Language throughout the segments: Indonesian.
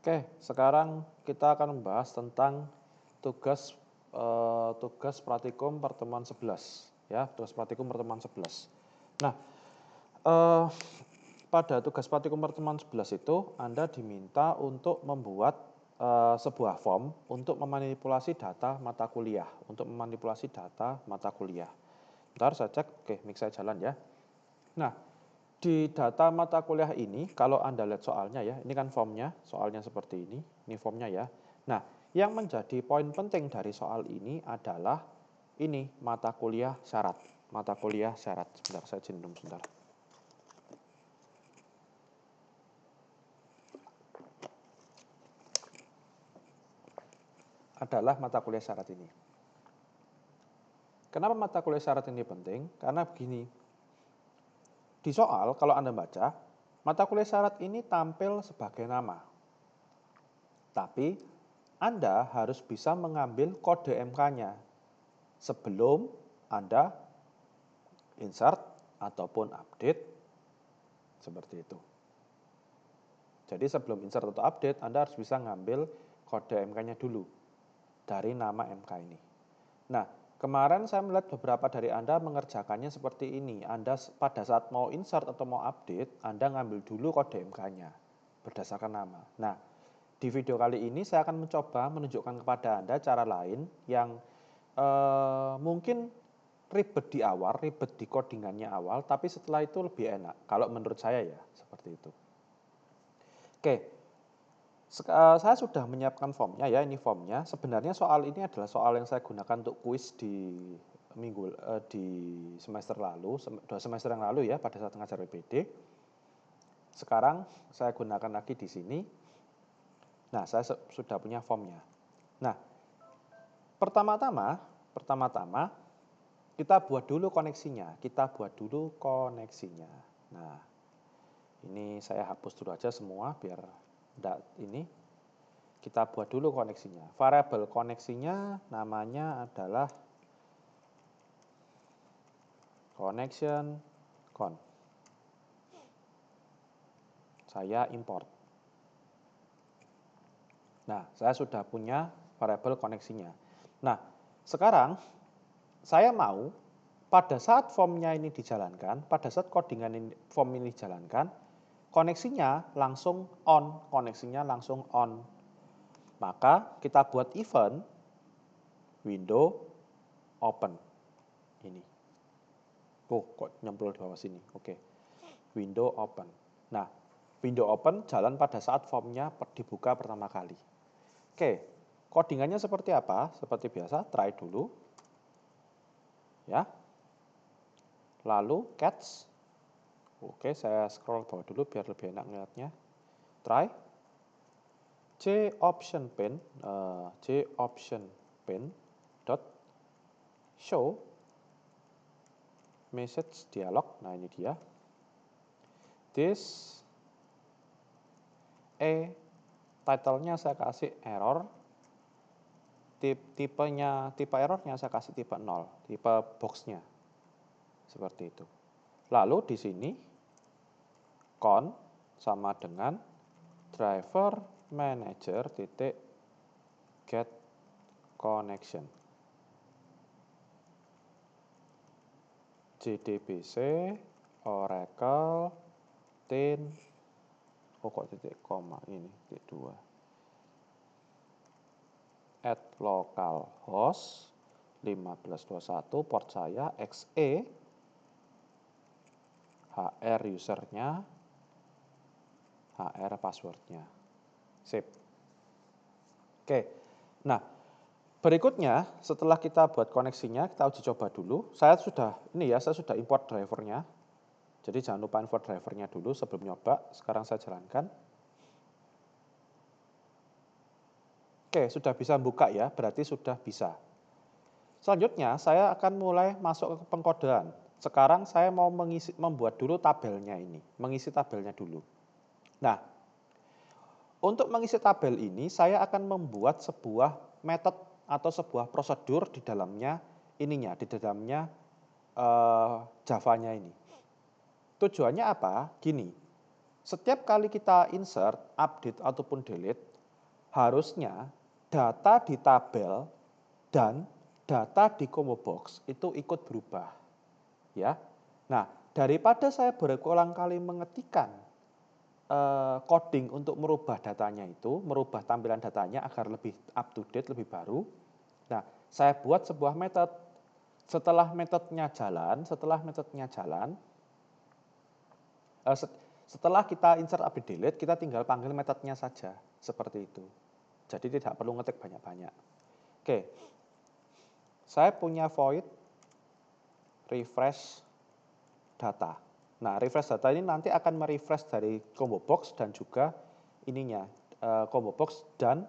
Oke, sekarang kita akan membahas tentang tugas tugas praktikum pertemuan 11 ya, tugas praktikum pertemuan 11. Nah, eh, pada tugas praktikum pertemuan 11 itu Anda diminta untuk membuat sebuah form untuk memanipulasi data mata kuliah, Bentar saya cek, oke, mic saya jalan ya. Nah, di data mata kuliah ini, kalau Anda lihat soalnya ya, ini kan formnya, soalnya seperti ini formnya ya. Nah, yang menjadi poin penting dari soal ini adalah ini, mata kuliah syarat. Sebentar, saya jendung sebentar. Adalah mata kuliah syarat ini. Kenapa mata kuliah syarat ini penting? Karena begini, di soal kalau Anda baca, mata kuliah syarat ini tampil sebagai nama. Tapi Anda harus bisa mengambil kode MK-nya sebelum Anda insert ataupun update seperti itu. Jadi sebelum insert atau update, Anda harus bisa ngambil kode MK-nya dulu dari nama MK ini. Nah, kemarin saya melihat beberapa dari Anda mengerjakannya seperti ini. Anda pada saat mau insert atau mau update, Anda ngambil dulu kode MK-nya berdasarkan nama. Nah, di video kali ini saya akan mencoba menunjukkan kepada Anda cara lain yang mungkin ribet di awal, ribet di codingannya awal, tapi setelah itu lebih enak. Kalau menurut saya ya, seperti itu. Oke, saya sudah menyiapkan formnya ya, ini formnya. Sebenarnya soal ini adalah soal yang saya gunakan untuk kuis di di semester lalu, 2 semester yang lalu ya, pada saat mengajar PPD. Sekarang saya gunakan lagi di sini. Nah, saya sudah punya formnya. Nah, pertama-tama kita buat dulu koneksinya. Nah, ini saya hapus dulu aja semua biar enggak ini. Kita buat dulu koneksinya. Variabel koneksinya namanya adalah connection con. Saya import. Nah, saya sudah punya variabel koneksinya. Nah, sekarang saya mau pada saat formnya ini dijalankan, pada saat codingan form ini dijalankan, koneksinya langsung on. Maka kita buat event window open. Ini. Oh, kok nyemplung di bawah sini. Oke. Window open. Nah, window open jalan pada saat formnya dibuka pertama kali. Oke. Codingannya seperti apa? Seperti biasa, try dulu. Ya. Lalu catch. Oke, saya scroll bawah dulu biar lebih enak ngeliatnya. Try. J-option pin dot show message dialog. Nah, ini dia. This title-nya saya kasih error. Tipe errornya saya kasih tipe 0, tipe box-nya. Seperti itu. Lalu di sini con sama dengan driver manager titik get connection. JDBC Oracle tin kok titik koma ini titik 2 at localhost 1521 port saya XE HR usernya HR passwordnya. Sip. Oke. Nah, berikutnya setelah kita buat koneksinya, kita uji coba dulu. Saya sudah import drivernya. Jadi jangan lupa import drivernya dulu sebelum nyoba. Sekarang saya jalankan. Oke, sudah bisa buka ya, berarti sudah bisa. Selanjutnya saya akan mulai masuk ke pengkodean. Sekarang saya mau membuat dulu tabelnya ini, mengisi tabelnya dulu. Nah, untuk mengisi tabel ini saya akan membuat sebuah metode atau sebuah prosedur di dalamnya Java-nya ini. Tujuannya apa? Gini, setiap kali kita insert, update, ataupun delete, harusnya data di tabel dan data di combo box itu ikut berubah. Ya. Nah, daripada saya berulang kali mengetikkan coding untuk merubah datanya itu, merubah tampilan datanya agar lebih up to date, lebih baru. Nah, saya buat sebuah metode. Setelah metodenya jalan, setelah kita insert update delete, kita tinggal panggil metodenya saja, seperti itu. Jadi tidak perlu ngetik banyak-banyak. Oke, saya punya void refresh data. Nah, refresh data ini nanti akan merefresh dari combo box dan juga ininya, combo box dan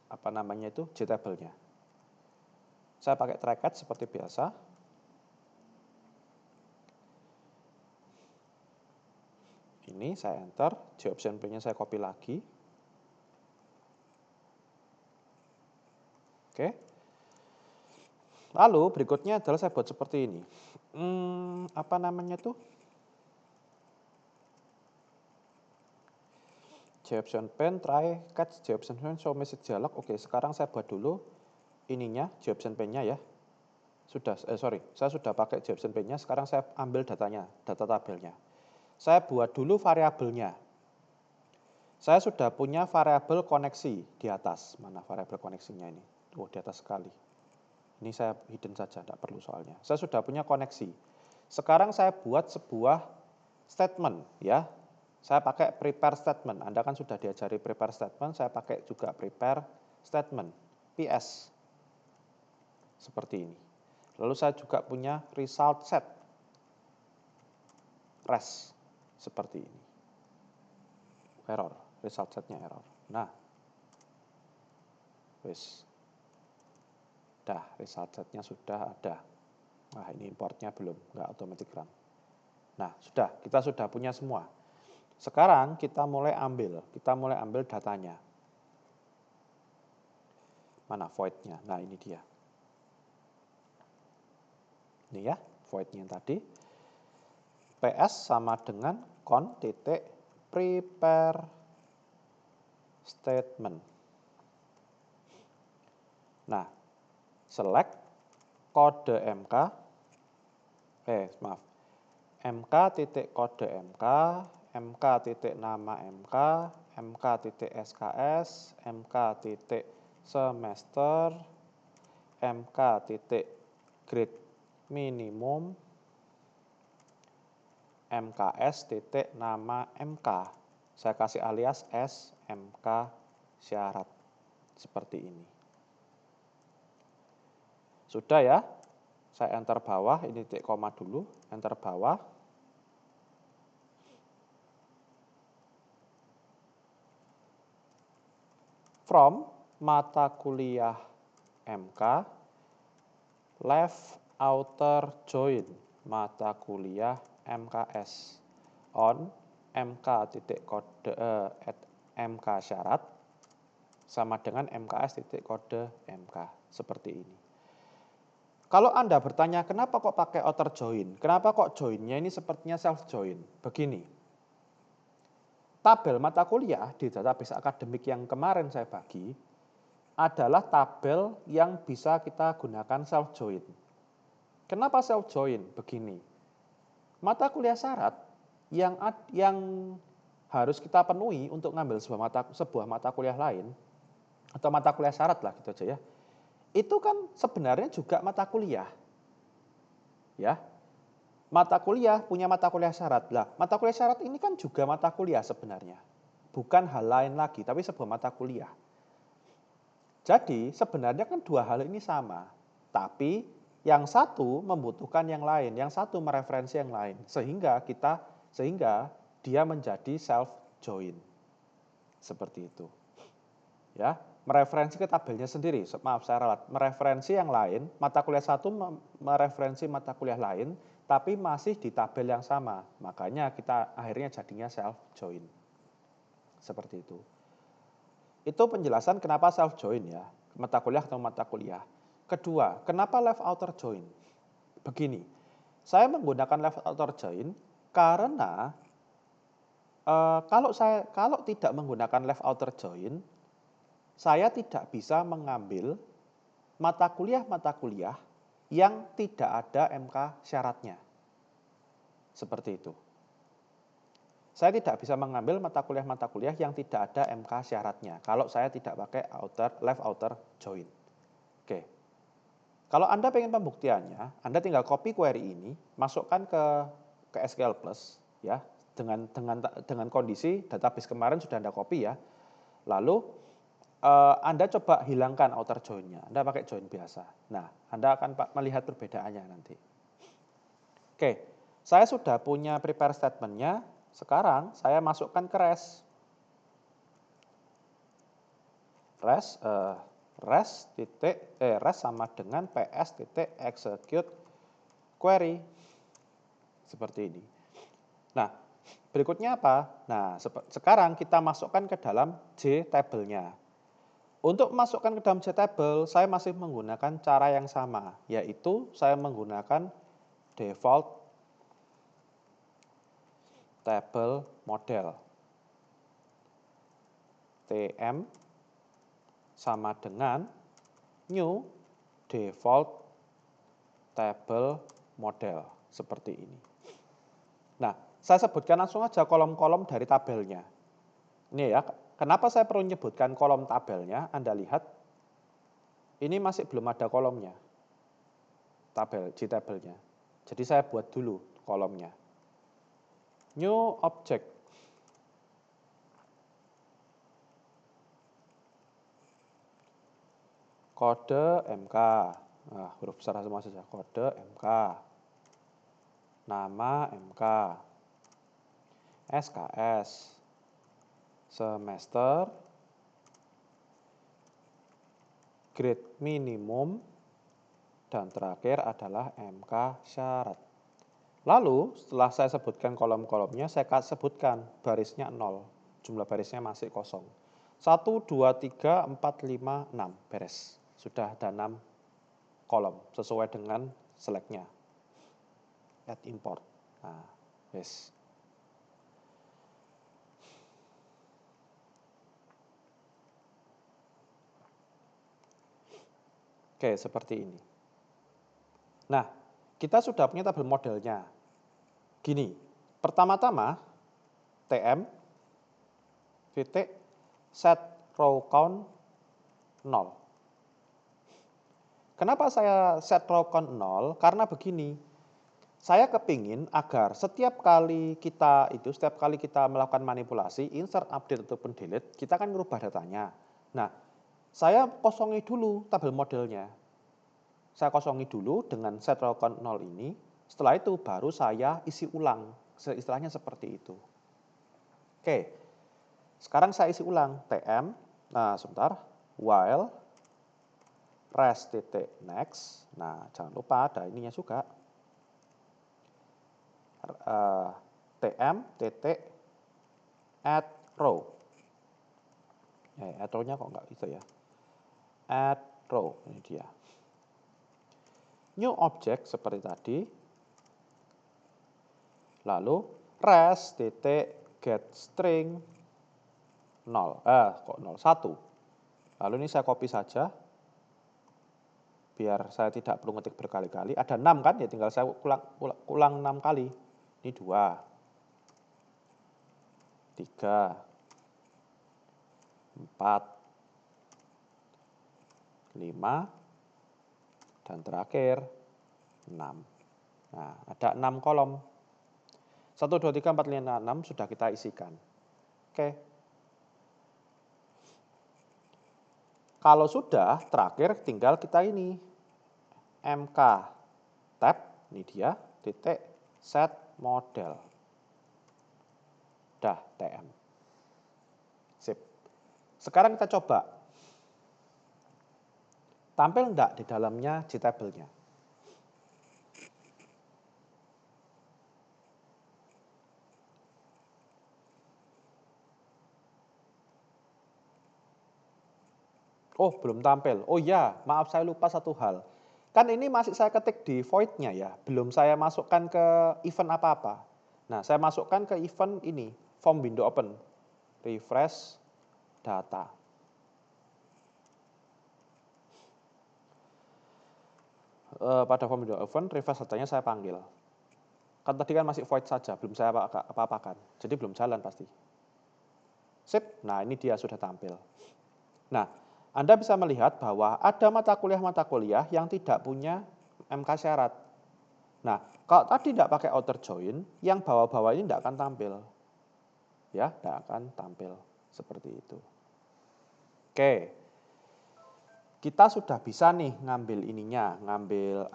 JTable-nya. Saya pakai try-catch seperti biasa. Ini saya enter, J-option P-nya saya copy lagi. Oke. Lalu berikutnya adalah saya buat seperti ini. J-option pen, try, catch, J-option pen, show message dialog. Oke, sekarang saya buat dulu ininya, J-option pen-nya ya. Saya sudah pakai J-option pen-nya, sekarang saya ambil datanya, data tabelnya. Saya buat dulu variabelnya. Saya sudah punya variabel koneksi di atas. Mana variabel koneksinya ini? Oh, di atas sekali. Ini saya hidden saja, tidak perlu soalnya. Saya sudah punya koneksi. Sekarang saya buat sebuah statement ya. Saya pakai prepare statement. Anda kan sudah diajari prepare statement, saya pakai juga prepare statement. PS. Seperti ini. Lalu saya juga punya result set. Res. Seperti ini. Error. Result setnya error. Nah. Wis. Dah, result setnya sudah ada. Nah, ini importnya belum, nggak automatic run. Nah, kita sudah punya semua. Sekarang kita mulai ambil datanya. Mana void-nya? Nah, ini dia. Ini ya, void-nya yang tadi. PS sama dengan con.prepare statement. Nah, select kode MK, mk.kode MK, mk.nama MK, mk.sks, mk.semester, mk.grade minimum, mks.nama MK. Saya kasih alias S, MK syarat. Seperti ini. Sudah ya, saya enter bawah, ini titik koma dulu, enter bawah. From mata kuliah MK, left outer join mata kuliah MKS on mk.kode MK syarat sama dengan mks.kode MK. Seperti ini. Kalau Anda bertanya, kenapa kok pakai outer join? Kenapa kok join-nya ini sepertinya self join? Begini, tabel mata kuliah di database akademik yang kemarin saya bagi adalah tabel yang bisa kita gunakan self join. Kenapa self join? Begini, mata kuliah syarat yang harus kita penuhi untuk ngambil sebuah mata kuliah lain, atau mata kuliah syarat lah gitu aja ya, itu kan sebenarnya juga mata kuliah. Ya. Mata kuliah punya mata kuliah syarat. Lah, mata kuliah syarat ini kan juga mata kuliah sebenarnya. Bukan hal lain lagi, tapi sebuah mata kuliah. Jadi, sebenarnya kan dua hal ini sama. Tapi yang satu membutuhkan yang lain, yang satu mereferensi yang lain. Sehingga dia menjadi self join. Seperti itu. Ya. Mereferensi ke tabelnya sendiri, maaf saya ralat, mereferensi yang lain, mata kuliah satu mereferensi mata kuliah lain, tapi masih di tabel yang sama, makanya kita akhirnya jadinya self join. Seperti itu. Itu penjelasan kenapa self join ya, mata kuliah atau mata kuliah. Kedua, kenapa left outer join? Begini, saya menggunakan left outer join karena kalau tidak menggunakan left outer join, saya tidak bisa mengambil mata kuliah yang tidak ada MK syaratnya. Seperti itu. Saya tidak bisa mengambil mata kuliah yang tidak ada MK syaratnya kalau saya tidak pakai left outer join. Oke. Kalau Anda pengen pembuktiannya, Anda tinggal copy query ini, masukkan ke SQL Plus ya, dengan kondisi database kemarin sudah Anda copy ya. Lalu Anda coba hilangkan outer join-nya. Anda pakai join biasa. Nah, Anda akan melihat perbedaannya nanti. Oke, saya sudah punya prepare statement-nya. Sekarang saya masukkan ke REST. REST sama dengan ps.execute query. Seperti ini. Nah, berikutnya apa? Nah, sekarang kita masukkan ke dalam JTable-nya. Untuk masukkan ke dalam JTable, saya masih menggunakan cara yang sama, yaitu saya menggunakan default table model. TM sama dengan new default table model. Seperti ini. Nah, saya sebutkan langsung aja kolom-kolom dari tabelnya. Ini ya, kenapa saya perlu menyebutkan kolom tabelnya? Anda lihat, ini masih belum ada kolomnya. JTable-nya. Jadi saya buat dulu kolomnya. New object. Kode MK. Nah, huruf besar semua saja. Kode MK. Nama MK. SKS. Semester. Grade minimum. Dan terakhir adalah MK syarat. Lalu setelah saya sebutkan kolom-kolomnya, saya sebutkan barisnya 0. Jumlah barisnya masih kosong. 1, 2, 3, 4, 5, 6. Beres. Sudah ada 6 kolom sesuai dengan select-nya. Add import. Nah, yes. Oke, seperti ini. Nah, kita sudah punya tabel modelnya. Gini, pertama-tama TM titik set row count 0. Kenapa saya set row count 0? Karena begini, saya kepingin agar setiap kali kita melakukan manipulasi, insert, update, ataupun delete, kita akan merubah datanya. Nah, saya kosongi dulu tabel modelnya. Saya kosongi dulu dengan set row count 0 ini. Setelah itu baru saya isi ulang. Istilahnya seperti itu. Oke. Sekarang saya isi ulang. TM. Nah, sebentar. While rest.next. Nah, jangan lupa ada ininya juga. TM add row. Add row-nya kok enggak gitu ya. Add row. Ini dia. New object seperti tadi. Lalu res.getString 0. Kok 0? 1. Lalu ini saya copy saja. Biar saya tidak perlu ngetik berkali-kali. Ada 6 kan? Ya tinggal saya ulang 6 kali. Ini 2. 3. 4. 5. Dan terakhir 6. Nah, ada 6 kolom. 1, 2, 3, 4, 5, 6 sudah kita isikan. Oke. Kalau sudah, terakhir tinggal kita ini. MK tab, ini dia, titik set model. Dah, TM. Sip. Sekarang kita coba. Tampil enggak di dalamnya JTable-nya? Oh, belum tampil. Oh iya, maaf saya lupa satu hal. Kan ini masih saya ketik di void-nya ya, belum saya masukkan ke event apa-apa. Nah, saya masukkan ke event ini, form window open, refresh data. pada form window open, reverse datanya saya panggil. Kan tadi kan masih void saja, belum saya apa-apakan. Jadi belum jalan pasti. Sip, nah ini dia sudah tampil. Nah, Anda bisa melihat bahwa ada mata kuliah yang tidak punya MK syarat. Nah, kalau tadi tidak pakai outer join, yang bawah-bawah ini tidak akan tampil. Ya, tidak akan tampil seperti itu. Oke, kita sudah bisa nih ngambil ininya, ngambil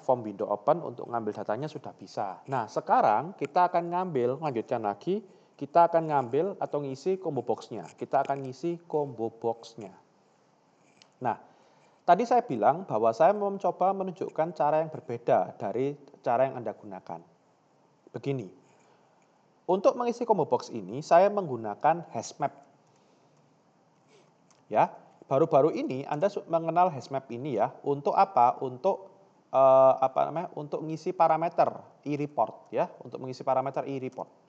form window open untuk ngambil datanya sudah bisa. Nah, sekarang kita akan lanjutkan lagi, kita akan ngambil atau ngisi combo box-nya. Kita akan ngisi combo box-nya. Nah, tadi saya bilang bahwa saya mau mencoba menunjukkan cara yang berbeda dari cara yang Anda gunakan. Begini, untuk mengisi combo box ini saya menggunakan hashmap. Ya, baru-baru ini Anda mengenal hashmap ini ya. Untuk apa? Untuk untuk mengisi parameter e-report ya, untuk mengisi parameter e-report.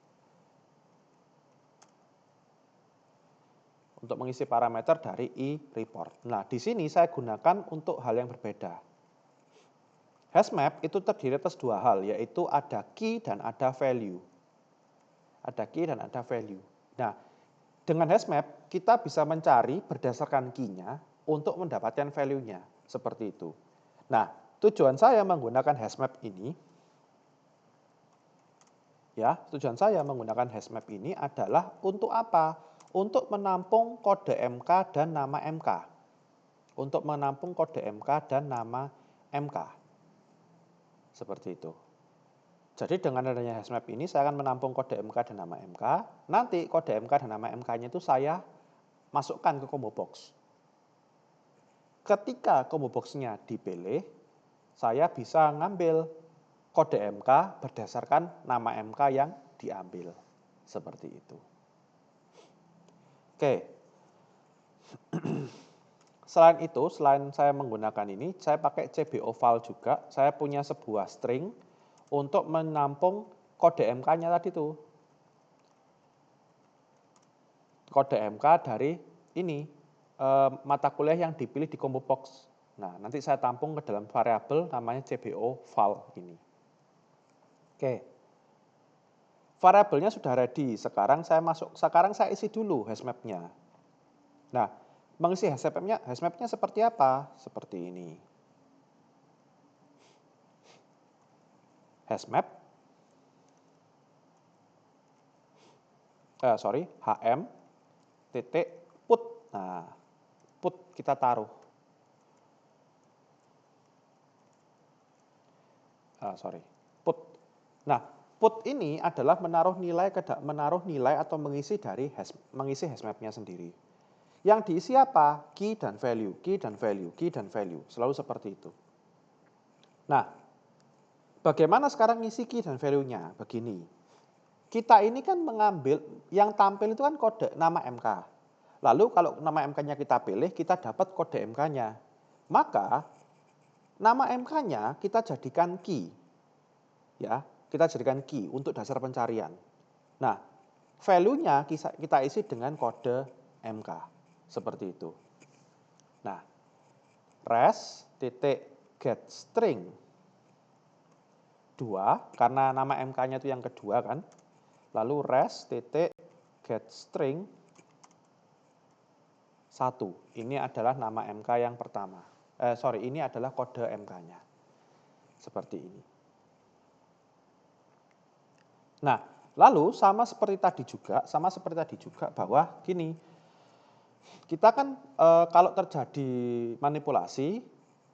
Untuk mengisi parameter dari e-report. Nah, di sini saya gunakan untuk hal yang berbeda. Hashmap itu terdiri atas dua hal, yaitu ada key dan ada value. Ada key dan ada value. Nah, dengan hashmap kita bisa mencari berdasarkan key-nya untuk mendapatkan value-nya, seperti itu. Nah, tujuan saya menggunakan hashmap ini, adalah untuk apa? Untuk menampung kode MK dan nama MK. Untuk menampung kode MK dan nama MK. Seperti itu. Jadi dengan adanya hashmap ini saya akan menampung kode MK dan nama MK. Nanti kode MK dan nama MK-nya itu saya masukkan ke combo box. Ketika combo box-nya dipilih, saya bisa ngambil kode MK berdasarkan nama MK yang diambil. Seperti itu. Oke. Selain itu, selain saya menggunakan ini, saya pakai CBO file juga. Saya punya sebuah string untuk menampung kode MK-nya tadi tuh. Kode MK dari ini, mata kuliah yang dipilih di combo box. Nah, nanti saya tampung ke dalam variabel namanya CBO file ini. Oke. Variabelnya sudah ready. Sekarang saya isi dulu hashmap-nya. Nah, mengisi hashmap-nya seperti apa? Seperti ini. Hashmap HM titik put. Nah, put kita taruh. Put. Nah, put ini adalah menaruh nilai atau mengisi hashmap-nya sendiri. Yang diisi apa? Key dan value, key dan value, key dan value. Selalu seperti itu. Nah, bagaimana sekarang ngisi key dan value-nya? Begini. Kita ini kan mengambil, yang tampil itu kan kode nama MK. Lalu kalau nama MK-nya kita pilih, kita dapat kode MK-nya. Maka, nama MK-nya kita jadikan key. Ya, kita jadikan key untuk dasar pencarian. Nah, value-nya kita isi dengan kode MK. Seperti itu. Nah, res.getString 2, karena nama MK-nya itu yang kedua kan. Lalu res.getString 1. Ini adalah nama MK yang pertama. Ini adalah kode MK-nya. Seperti ini. Nah, lalu sama seperti tadi juga bahwa gini, kita kan kalau terjadi manipulasi,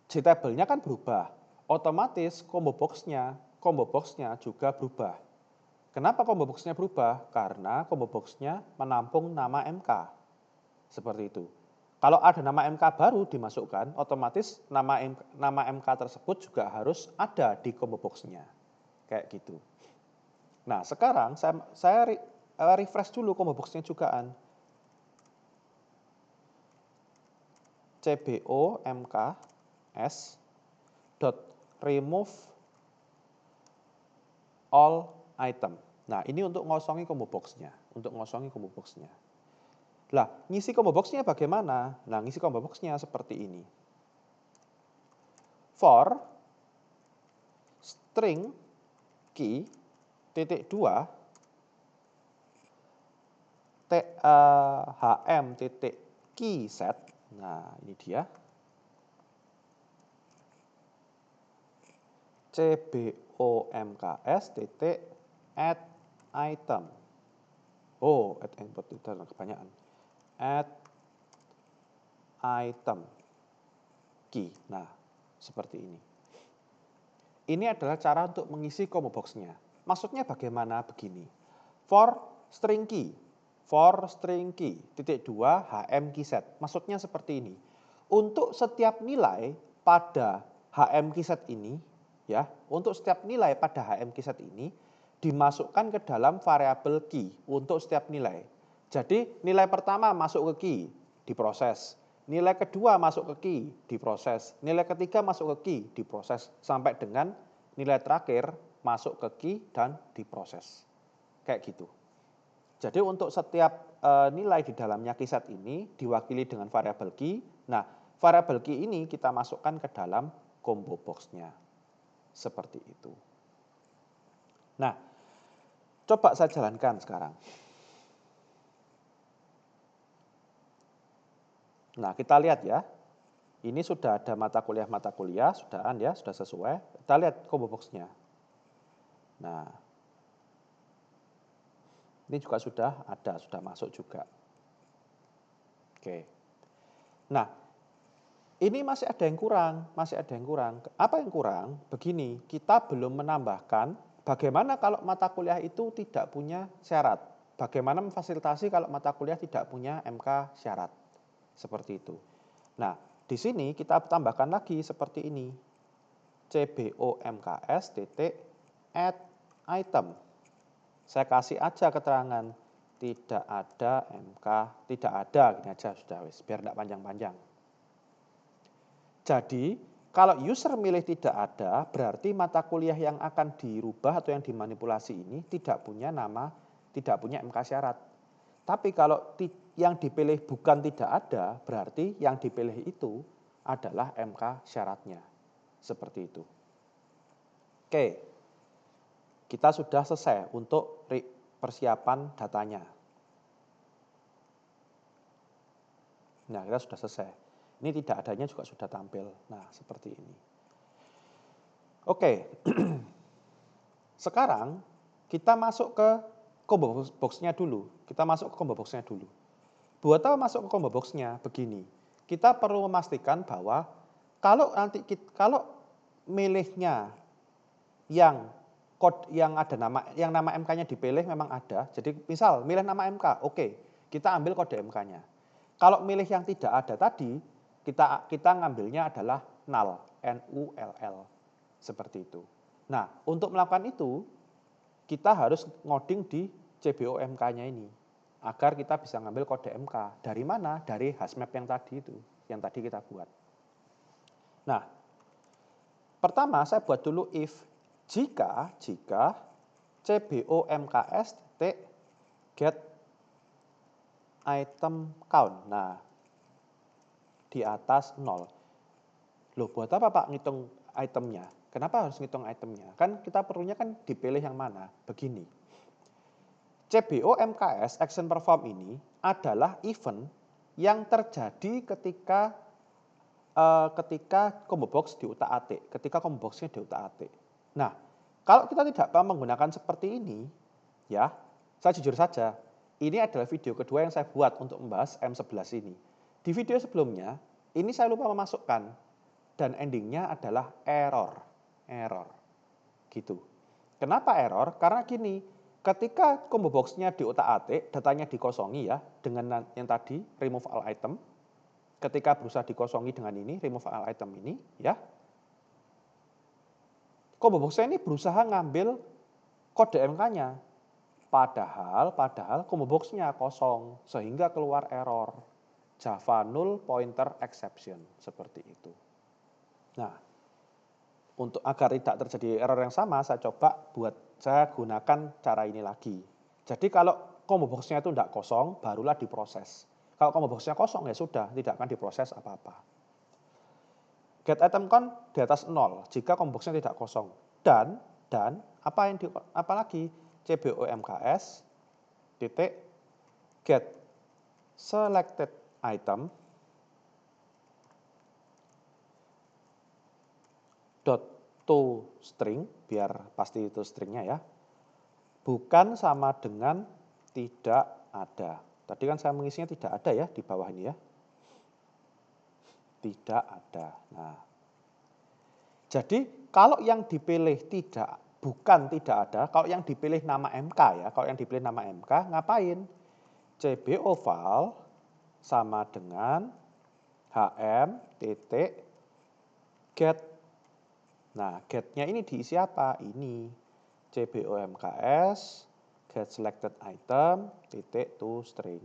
JTable-nya kan berubah. Otomatis combo box-nya juga berubah. Kenapa combo box-nya berubah? Karena combo box-nya menampung nama MK. Seperti itu. Kalau ada nama MK baru dimasukkan, otomatis nama MK tersebut juga harus ada di combo box-nya. Kayak gitu. Nah, sekarang saya refresh dulu combo box-nya jugaan. CBO MK S dot remove all item. Nah, ini untuk ngosongi combo box-nya. Lah, ngisi combo box-nya bagaimana? Nah, ngisi combo box-nya seperti ini. For string key titik 2 hm titik key set. Nah, ini dia. cbomks titik add item. Oh, add input itu kebanyakan. Add item key. Nah, seperti ini. Ini adalah cara untuk mengisi combo box-nya. Maksudnya bagaimana? Begini. For string key titik 2 hm key set. Maksudnya seperti ini. Untuk setiap nilai pada hm key set ini, ya, untuk setiap nilai pada hm key set ini dimasukkan ke dalam variabel key untuk setiap nilai. Jadi nilai pertama masuk ke key, diproses. Nilai kedua masuk ke key, diproses. Nilai ketiga masuk ke key, diproses. Sampai dengan nilai terakhir masuk ke key dan diproses. Kayak gitu. Jadi untuk setiap nilai di dalamnya key set ini diwakili dengan variabel key. Nah, variabel key ini kita masukkan ke dalam combo box-nya. Seperti itu. Nah, coba saya jalankan sekarang. Nah, kita lihat ya. Ini sudah ada mata kuliah, sudah sesuai. Kita lihat combo box-nya. Nah, ini juga sudah ada, sudah masuk juga. Oke. Nah, ini masih ada yang kurang. Apa yang kurang? Begini, kita belum menambahkan bagaimana kalau mata kuliah itu tidak punya syarat. Bagaimana memfasilitasi kalau mata kuliah tidak punya MK syarat. Seperti itu. Nah, di sini kita tambahkan lagi seperti ini. cbomks titik add item. Saya kasih aja keterangan tidak ada MK, tidak ada, gini aja sudah wis, biar tidak panjang-panjang. Jadi, kalau user milih tidak ada, berarti mata kuliah yang akan dirubah atau yang dimanipulasi ini tidak punya nama, tidak punya MK syarat. Tapi kalau yang dipilih bukan tidak ada, berarti yang dipilih itu adalah MK syaratnya. Seperti itu. Oke, kita sudah selesai untuk persiapan datanya. Nah, kita sudah selesai. Ini tidak adanya juga sudah tampil. Nah, seperti ini. Oke, sekarang kita masuk ke combo box-nya dulu. Buat apa masuk ke combo box-nya? Begini, kita perlu memastikan bahwa kalau milihnya yang ada nama MK-nya dipilih memang ada. Jadi misal milih nama MK, oke, kita ambil kode MK-nya. Kalau milih yang tidak ada tadi, kita ngambilnya adalah null, NULL. Seperti itu. Nah, untuk melakukan itu, kita harus ngoding di cbomk-nya ini. Agar kita bisa ngambil kode MK. Dari mana? Dari hashmap yang tadi itu, yang tadi kita buat. Nah, pertama saya buat dulu if jika cbomks get item count. Nah, di atas 0. Loh, buat apa Pak ngitung itemnya? Kenapa harus ngitung itemnya? Kan kita perlunya kan dipilih yang mana? Begini. cbomks action perform ini adalah event yang terjadi ketika combo box diutak-atik, ketika combo box-nya diutak-atik. Nah, kalau kita tidak menggunakan seperti ini, ya, saya jujur saja, ini adalah video kedua yang saya buat untuk membahas M11 ini. Di video sebelumnya, ini saya lupa memasukkan, dan endingnya adalah error. Gitu. Kenapa error? Karena gini, ketika combo box-nya diutak-atik, datanya dikosongi ya, dengan yang tadi, remove all item. Ketika berusaha dikosongi dengan ini, remove all item ini, ya. Combo box-nya ini berusaha ngambil kode MK-nya. Padahal combo box-nya kosong, sehingga keluar error. Java null pointer exception, seperti itu. Nah, untuk agar tidak terjadi error yang sama, saya gunakan cara ini lagi. Jadi kalau combo box-nya itu tidak kosong, barulah diproses. Kalau combo box-nya kosong, ya sudah, tidak akan diproses apa-apa. Get item count di atas 0, jika combo box-nya tidak kosong. Dan apalagi CBOMKS titik get selected item dot to string, biar pasti itu stringnya ya, bukan sama dengan tidak ada. Tadi kan saya mengisinya tidak ada ya di bawah ini ya. Tidak ada. Nah, jadi kalau yang dipilih bukan tidak ada, kalau yang dipilih nama MK ya, kalau yang dipilih nama MK ngapain? CBO file sama dengan HM titik get. Nah, get-nya ini diisi apa? Ini CBOMKS get selected item titik to string.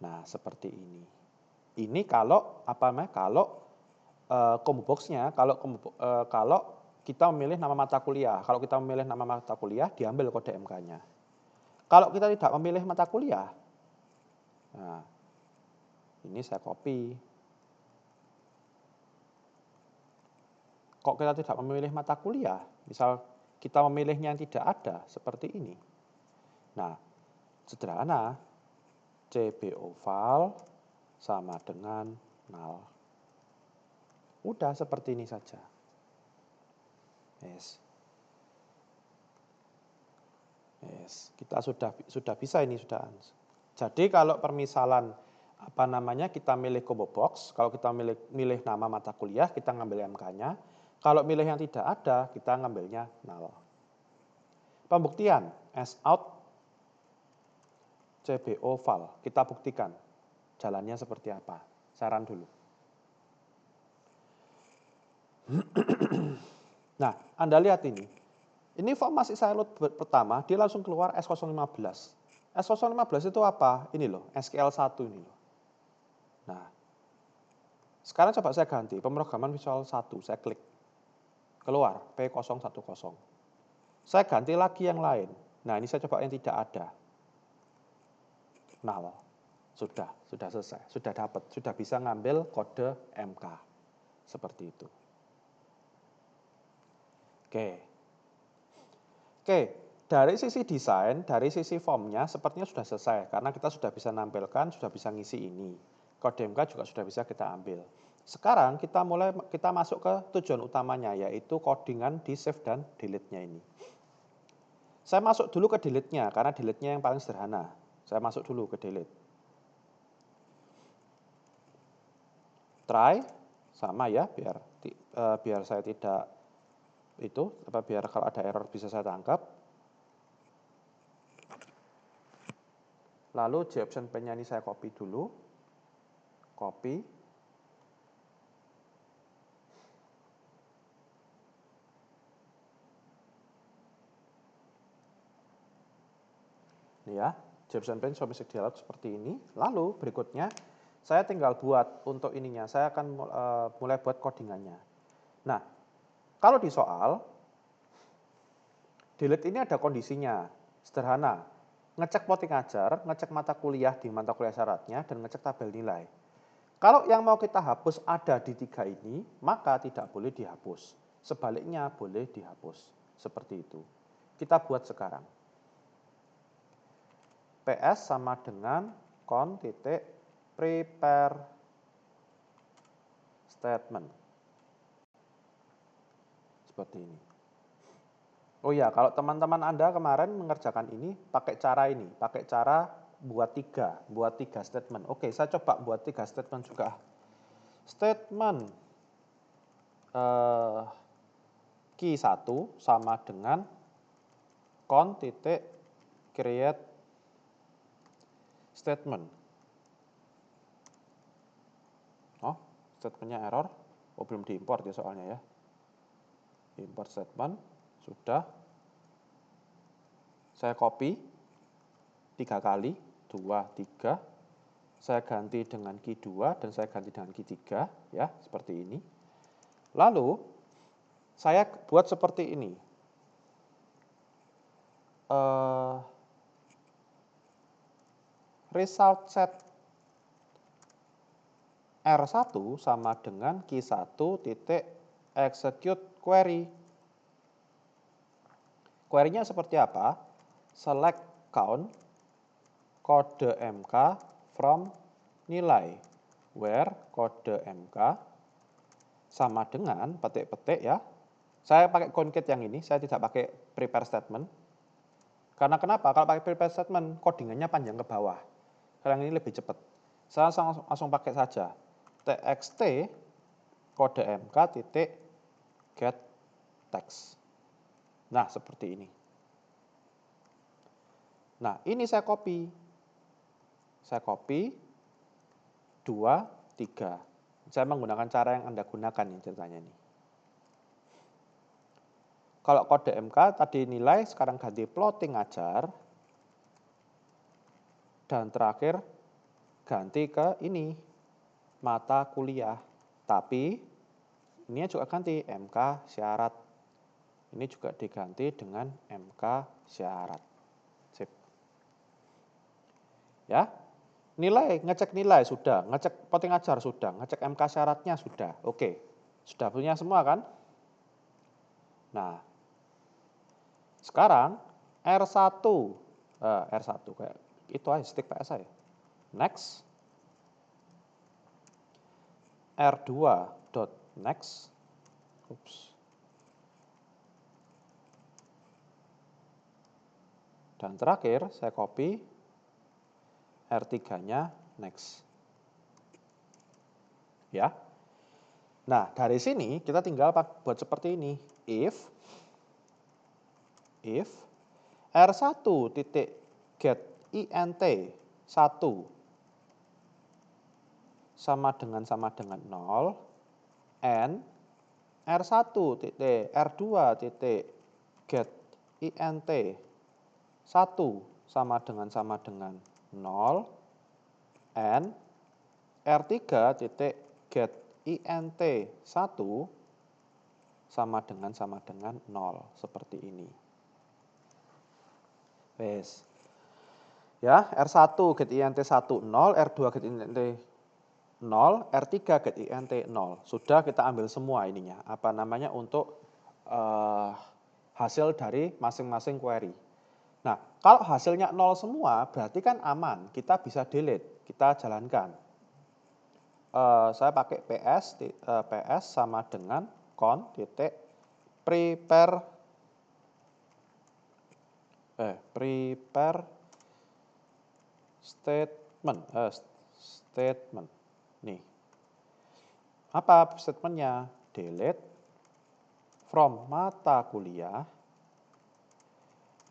Nah, seperti ini. Ini kalau combo box-nya, kalau kita memilih nama mata kuliah. Kalau kita memilih nama mata kuliah, diambil kode MK-nya. Kalau kita tidak memilih mata kuliah, nah, ini saya copy. Kok kita tidak memilih mata kuliah? Misal kita memilihnya yang tidak ada, seperti ini. Nah, sederhana, CBO file sama dengan null. Udah seperti ini saja. Yes. Kita sudah bisa ini sudah. Jadi kalau permisalan kita milih combo box, kalau kita milih nama mata kuliah, kita ngambil MK-nya. Kalau milih yang tidak ada, kita ngambilnya null. Pembuktian as out CBO file. Kita buktikan jalannya seperti apa. Saran dulu. Nah, Anda lihat ini. Ini form masih saya load pertama, dia langsung keluar S015. S015 itu apa? Ini loh, SQL1 ini loh. Nah, sekarang coba saya ganti, pemrograman Visual 1, saya klik. Keluar, P010. Saya ganti lagi yang lain. Nah, ini saya coba yang tidak ada. Null. Sudah selesai, sudah dapat, sudah bisa ngambil kode MK. Seperti itu. Oke, dari sisi desain, dari sisi formnya sepertinya sudah selesai. Karena kita sudah bisa nampilkan, sudah bisa ngisi ini. Kode MK juga sudah bisa kita ambil. Sekarang kita masuk ke tujuan utamanya, yaitu codingan di save dan delete-nya ini. Saya masuk dulu ke delete-nya, karena delete-nya yang paling sederhana. Saya masuk dulu ke delete. Try, sama ya, biar saya tidak biar kalau ada error bisa saya tangkap. Lalu J-option pen-nya ini saya copy dulu. Copy. Ini ya, J-option pen submit dialog seperti ini. Lalu berikutnya saya tinggal buat untuk ininya. Saya akan mulai buat codingannya. Nah, kalau di soal delete ini ada kondisinya. Sederhana. Ngecek plotting ajar, ngecek mata kuliah di mata kuliah syaratnya, dan ngecek tabel nilai. Kalau yang mau kita hapus ada di 3 ini, maka tidak boleh dihapus. Sebaliknya boleh dihapus. Seperti itu. Kita buat sekarang. PS sama dengan con.prepare statement. Seperti ini. Oh ya, kalau teman-teman Anda kemarin mengerjakan ini pakai cara buat 3 statement. Oke, saya coba buat 3 statement juga. Statement key 1 sama dengan con.create statement. Oh, statementnya error. Oh, belum diimport ya soalnya ya. Import statement, sudah. Saya copy 3 kali, 2, 3. Saya ganti dengan key 2 dan saya ganti dengan key 3, ya, seperti ini. Lalu, saya buat seperti ini. Result set R1 sama dengan key 1 titik execute query. Query-nya seperti apa? Select count kode MK from nilai where kode MK sama dengan petik-petik ya. Saya pakai concat yang ini, saya tidak pakai prepare statement. Karena kenapa? Kalau pakai prepare statement, codingannya panjang ke bawah. Kalau yang ini lebih cepat. Saya langsung pakai saja. txt kode MK titik get text. Nah, seperti ini. Nah, ini saya copy. Saya copy 2, 3. Saya menggunakan cara yang Anda gunakan nih ceritanya ini. Kalau kode MK tadi nilai, sekarang ganti plotting ajar. Dan terakhir ganti ke ini, mata kuliah. Tapi ini juga ganti MK syarat. Ini juga diganti dengan MK syarat. Sip. Ya. Nilai, ngecek nilai sudah, ngecek plotting ajar sudah, ngecek MK syaratnya sudah. Oke. Sudah punya semua kan? Nah, sekarang R1, R1 kayak itu aja, stick PS aja. Next, R2 dot next, dan terakhir saya copy R3-nya next. Ya. Nah, dari sini kita tinggal buat seperti ini. If R1 titik get int 1 sama dengan 0 and R1 titik R2 titik get int 1 sama dengan 0 and R3 titik get int 1 sama dengan 0 seperti ini. Wes. Ya, R1 get int 1 0, R2 get int 0, R3 get int 0. Sudah kita ambil semua ininya. Apa namanya untuk hasil dari masing-masing query. Nah, kalau hasilnya 0 semua berarti kan aman, kita bisa delete, kita jalankan. Saya pakai PS sama dengan prepare statement. Nih. Apa statementnya? Delete from mata kuliah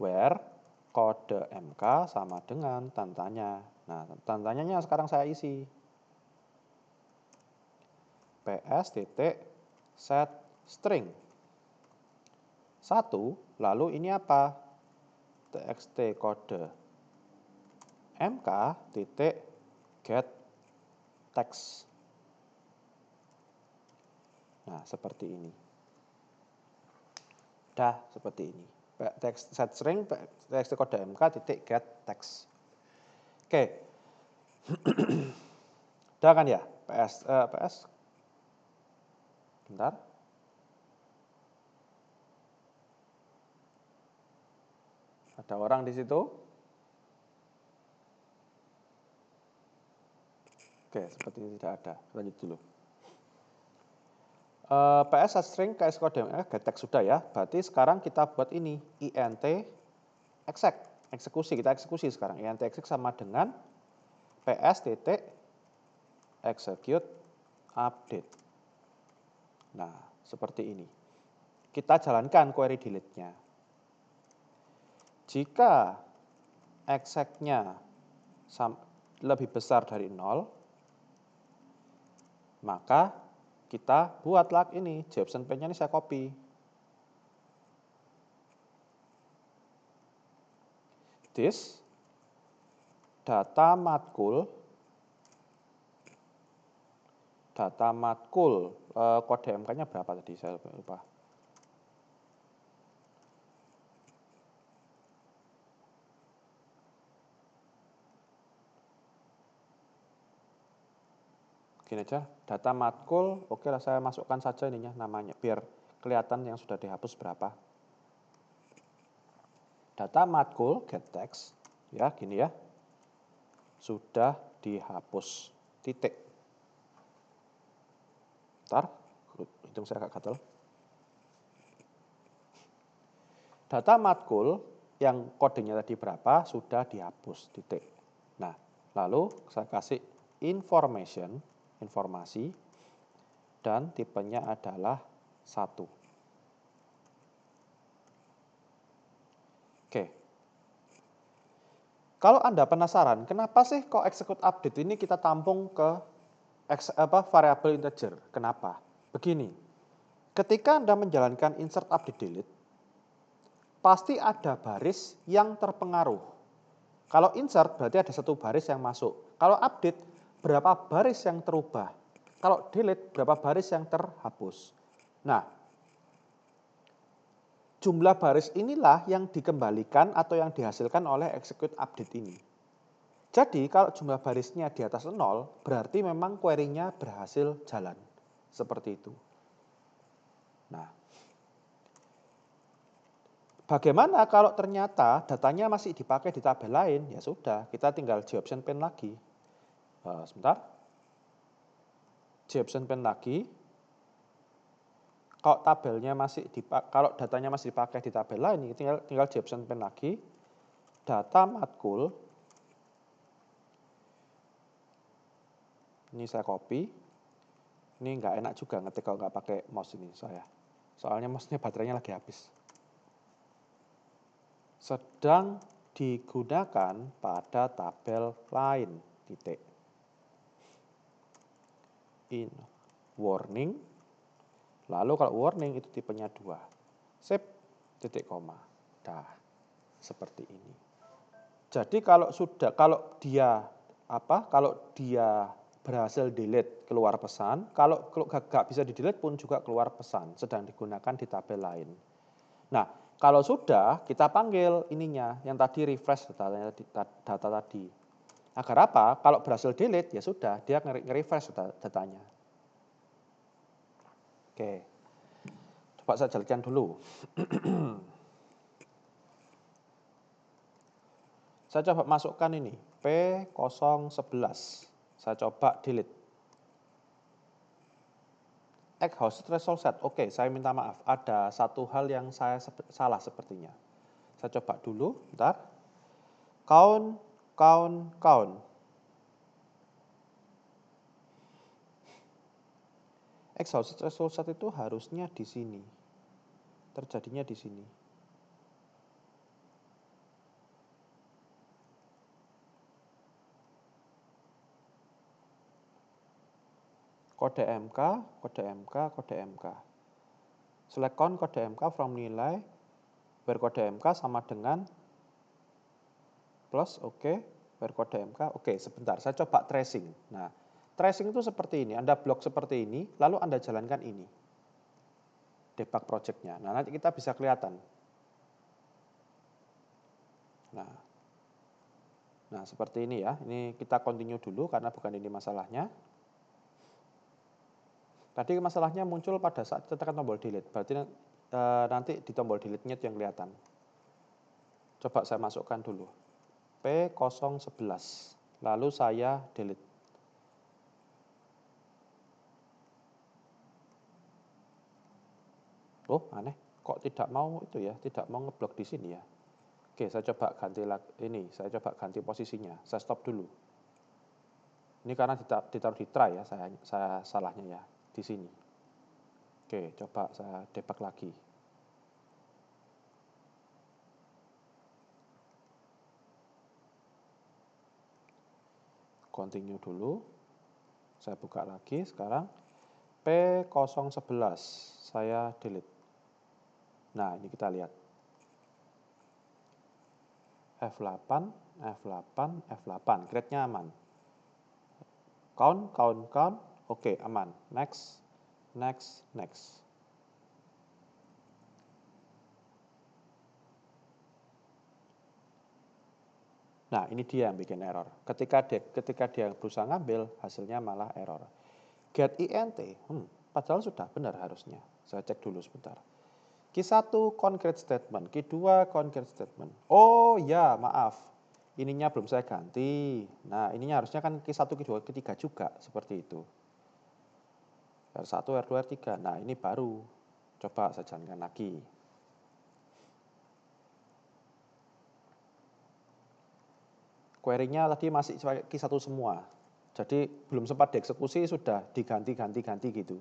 where kode MK sama dengan tandanya. Nah, tandanya sekarang saya isi. PS titik set string 1, lalu ini apa? txt kode MK titik get text. Nah, seperti ini. Dah, seperti ini. Text set string txt kode MK titik get text. Oke. Udah kan ya? PS. Bentar. Ada orang di situ? Oke, sepertinya tidak ada. Lanjut dulu. PS string KS kode get text sudah ya. Berarti sekarang kita buat ini int eksekusi. Kita eksekusi sekarang. Int exec sama dengan PS titik execute update. Nah, seperti ini. Kita jalankan query delete-nya. Jika exec-nya lebih besar dari 0, maka kita buat lagi ini. Jobs P-nya ini saya copy. This data matkul kode MK-nya berapa tadi saya lupa. Gini aja, data matkul, oke lah saya masukkan saja ininya namanya, biar kelihatan yang sudah dihapus berapa. Data matkul get text, ya gini ya, sudah dihapus, titik. Ntar, hitung saya agak gatel. Data matkul yang kodenya tadi berapa sudah dihapus, titik. Nah, lalu saya kasih informasi, dan tipenya adalah 1. Oke. Kalau Anda penasaran, kenapa sih kok execute update ini kita tampung ke variabel integer? Kenapa? Begini, ketika Anda menjalankan insert update delete, pasti ada baris yang terpengaruh. Kalau insert berarti ada satu baris yang masuk. Kalau update, berapa baris yang terubah. Kalau delete, berapa baris yang terhapus. Nah, jumlah baris inilah yang dikembalikan atau yang dihasilkan oleh execute update ini. Jadi kalau jumlah barisnya di atas 0, berarti memang query-nya berhasil jalan. Seperti itu. Nah, bagaimana kalau ternyata datanya masih dipakai di tabel lain? Ya sudah, kita tinggal G-option pen lagi. Sebentar. G-option pen lagi. Kalau datanya masih dipakai di tabel lain, tinggal G-option pen lagi. Data matkul. Ini saya copy. Ini nggak enak juga ngetik kalau nggak pakai mouse ini saya. Soalnya mouse-nya baterainya lagi habis. Sedang digunakan pada tabel lain, titik. In warning, lalu kalau warning itu tipenya 2. Sip, titik koma. Dah, seperti ini. Jadi kalau dia berhasil delete keluar pesan, kalau nggak bisa di delete pun juga keluar pesan, sedang digunakan di tabel lain. Nah, kalau sudah, kita panggil ininya, yang tadi refresh data tadi. Agar apa? Kalau berhasil delete, ya sudah, dia nge-refresh datanya. Oke, coba saya jalankan dulu. Saya coba masukkan ini, P011. Saya coba delete. Host threshold set. Oke, saya minta maaf. Ada satu hal yang saya salah sepertinya. Saya coba dulu, bentar. Count. Host threshold set itu harusnya di sini. Terjadinya di sini. Kode MK. Select count kode MK from nilai, berkode MK sama dengan plus, oke, berkode MK, oke, sebentar, saya coba tracing. Nah, tracing itu seperti ini, Anda blok seperti ini, lalu Anda jalankan ini. Debug project-nya. Nah, nanti kita bisa kelihatan. Nah, seperti ini ya, ini kita continue dulu karena bukan ini masalahnya. Tadi masalahnya muncul pada saat kita tekan tombol delete, berarti nanti di tombol delete-nya yang kelihatan. Coba saya masukkan dulu. P011, lalu saya delete. Oh, aneh, kok tidak mau itu ya, tidak mau ngeblok di sini ya. Oke, saya coba ganti posisinya, saya stop dulu. Ini karena ditaruh di try ya, saya salahnya ya, di sini. Oke, coba saya debug lagi. Continue dulu. Saya buka lagi sekarang. P011, saya delete. Nah, ini kita lihat. F8, grade-nya aman. Count. Oke, aman. Next. Nah, ini dia yang bikin error. Ketika dia berusaha ngambil, hasilnya malah error. Get int, padahal sudah benar harusnya. Saya cek dulu sebentar. Q1 concrete statement, Q2 concrete statement. Oh ya, maaf. Ininya belum saya ganti. Nah, ininya harusnya kan Q1, Q2, Q3 juga seperti itu. R1, R2, R3. Nah, ini baru. Coba saya jalankan lagi. Query-nya tadi masih Q1 semua. Jadi belum sempat dieksekusi sudah diganti-ganti gitu.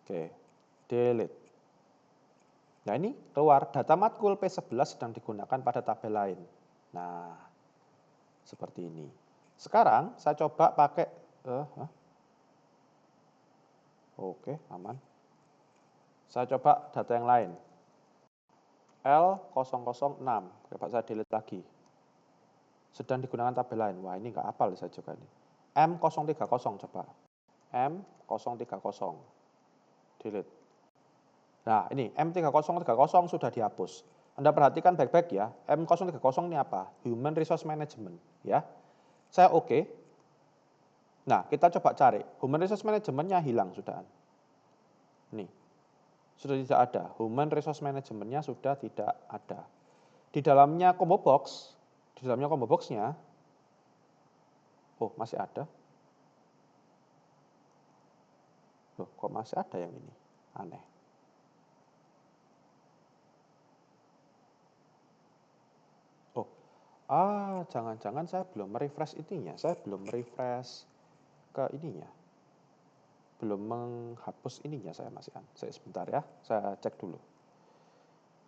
Oke, delete. Nah ini keluar data matkul P11 sedang digunakan pada tabel lain. Nah, seperti ini. Sekarang saya coba pakai, oke aman. Saya coba data yang lain. L006, coba saya delete lagi. Sedang digunakan tabel lain. Wah ini nggak hafal saya juga ini. M030 coba. M030. Delete. Nah ini M3030 sudah dihapus. Anda perhatikan baik-baik ya. M030 ini apa? Human Resource Management. Ya. Saya oke. Nah kita coba cari. Human Resource Management-nya hilang sudah. Nih. Sudah tidak ada. Human Resource Management-nya sudah tidak ada. Di dalamnya combo box. Di dalamnya combo box-nya. Oh masih ada. Loh kok masih ada yang ini? Aneh. Jangan-jangan saya belum merefresh ininya. Saya belum merefresh ke ininya. Belum menghapus ininya saya masih. Saya sebentar ya, saya cek dulu.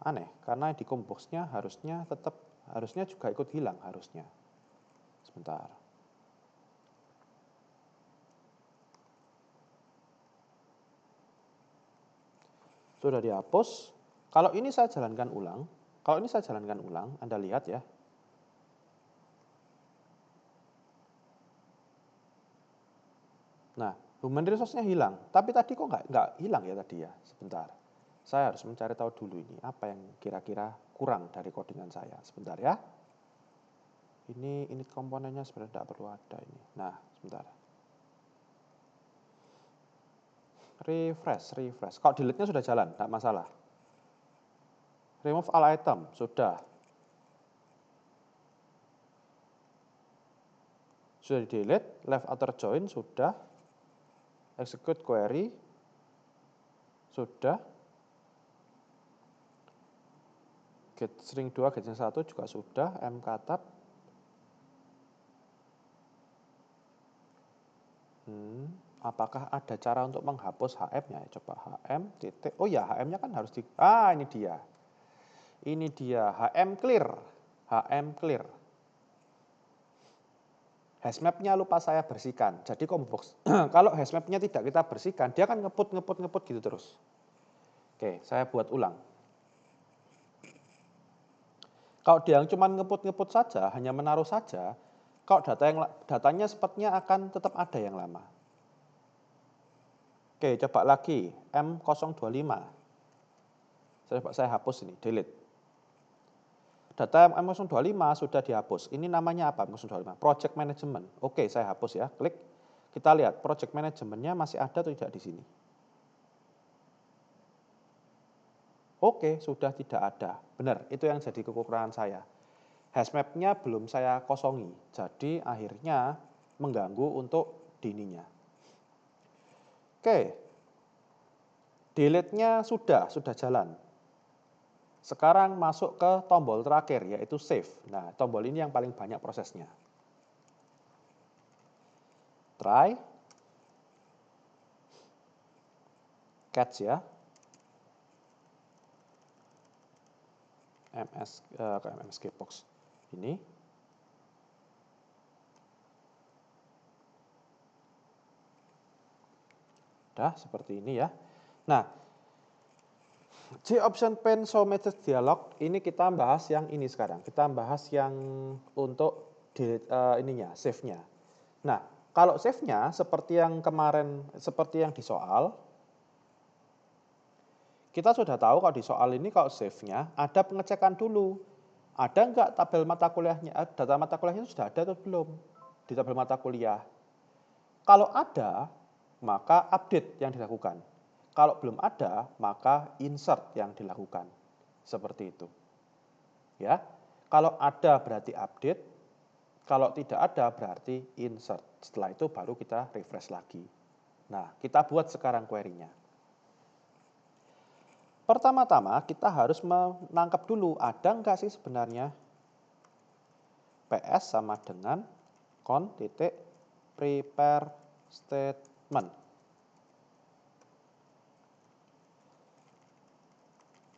Aneh, karena di combox-nya harusnya juga ikut hilang harusnya. Sebentar. Sudah dihapus. Kalau ini saya jalankan ulang, Anda lihat ya. Nah, human resource-nya hilang. Tapi tadi kok nggak hilang ya tadi ya? Sebentar. Saya harus mencari tahu dulu ini. Apa yang kira-kira kurang dari codingan saya. Sebentar ya. Ini init komponennya sebenarnya tidak perlu ada ini. Nah, sebentar. Refresh. Kalau delete-nya sudah jalan, tidak masalah. Remove all item, sudah. Sudah di-delete, left outer join, sudah. Execute query, sudah. Get string 2, get string 1 juga sudah. Mkatab. Apakah ada cara untuk menghapus HM-nya? Coba HM, titik. Oh ya, HM-nya kan harus ini dia. Ini dia, HM clear. Hashmap-nya lupa saya bersihkan. Jadi combo box, kalau hashmap-nya tidak kita bersihkan, dia kan ngeput gitu terus. Oke, saya buat ulang. Kalau dia yang cuma ngeput saja, hanya menaruh saja, kalau datanya sepertinya akan tetap ada yang lama. Oke, coba lagi, M025. Saya hapus ini, delete. Data M025 sudah dihapus. Ini namanya apa M025? Project Management. Oke, saya hapus ya. Klik. Kita lihat Project Management-nya masih ada atau tidak di sini. Oke, sudah tidak ada. Benar, itu yang jadi kekurangan saya. Hashmap-nya belum saya kosongi. Jadi akhirnya mengganggu untuk dininya. Oke. Delete-nya sudah jalan. Sekarang masuk ke tombol terakhir, yaitu save. Nah, tombol ini yang paling banyak prosesnya. Try. Catch ya. MSG box ini. Udah, seperti ini ya. Nah, J option pane show message dialog ini kita bahas yang ini sekarang. Kita bahas yang untuk save-nya. Nah, kalau save-nya seperti yang kemarin, seperti yang di soal, kita sudah tahu kalau di soal ini kalau save-nya ada pengecekan dulu. Ada enggak tabel mata kuliahnya, data mata kuliahnya sudah ada atau belum di tabel mata kuliah. Kalau ada, maka update yang dilakukan. Kalau belum ada, maka insert yang dilakukan. Seperti itu. Ya. Kalau ada berarti update, kalau tidak ada berarti insert. Setelah itu baru kita refresh lagi. Nah, kita buat sekarang query-nya. Pertama-tama kita harus menangkap dulu ada nggak sih sebenarnya PS sama dengan con.prepare statement.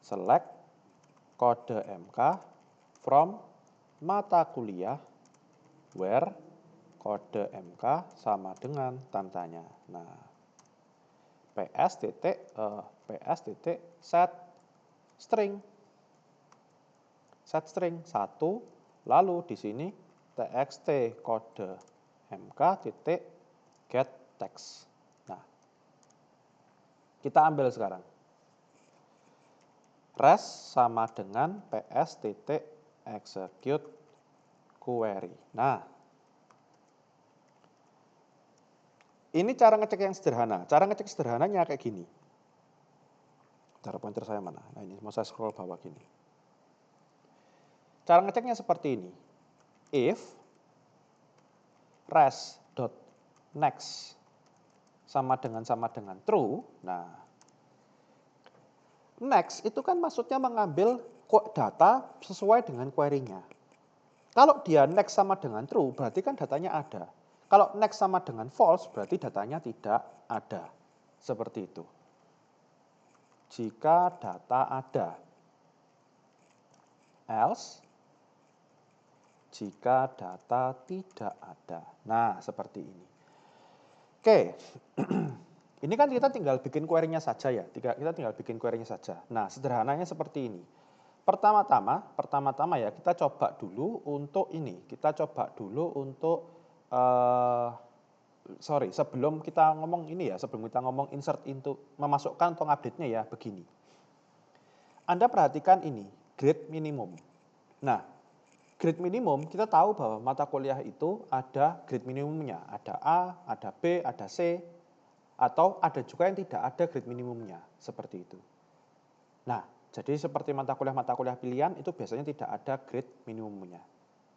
Select kode MK from mata kuliah where kode MK sama dengan tanda tanya. Nah, PS set string. Set string 1, lalu di sini txt kode mk titik get text. Nah, kita ambil sekarang. Res sama dengan ps titik execute query. Nah, ini cara ngecek yang sederhana. Cara ngecek sederhananya kayak gini. Cara pointer saya mana? Nah, ini mau saya scroll bawah gini. Cara ngeceknya seperti ini. If res.next sama dengan true. Nah, next itu kan maksudnya mengambil data sesuai dengan query-nya. Kalau dia next sama dengan true, berarti kan datanya ada. Kalau next sama dengan false, berarti datanya tidak ada. Seperti itu. Jika data ada. Else, jika data tidak ada. Nah, seperti ini. Oke, ini kan kita tinggal bikin query-nya saja ya. Kita tinggal bikin query-nya saja. Nah, sederhananya seperti ini. Pertama-tama ya kita coba dulu untuk ini. Kita coba dulu untuk sebelum kita ngomong ini ya, sebelum kita ngomong insert into, memasukkan atau update-nya ya, begini. Anda perhatikan ini, grade minimum. Nah, grade minimum kita tahu bahwa mata kuliah itu ada grade minimumnya. Ada A, ada B, ada C, atau ada juga yang tidak ada grade minimumnya, seperti itu. Nah, jadi seperti mata kuliah pilihan itu biasanya tidak ada grade minimumnya.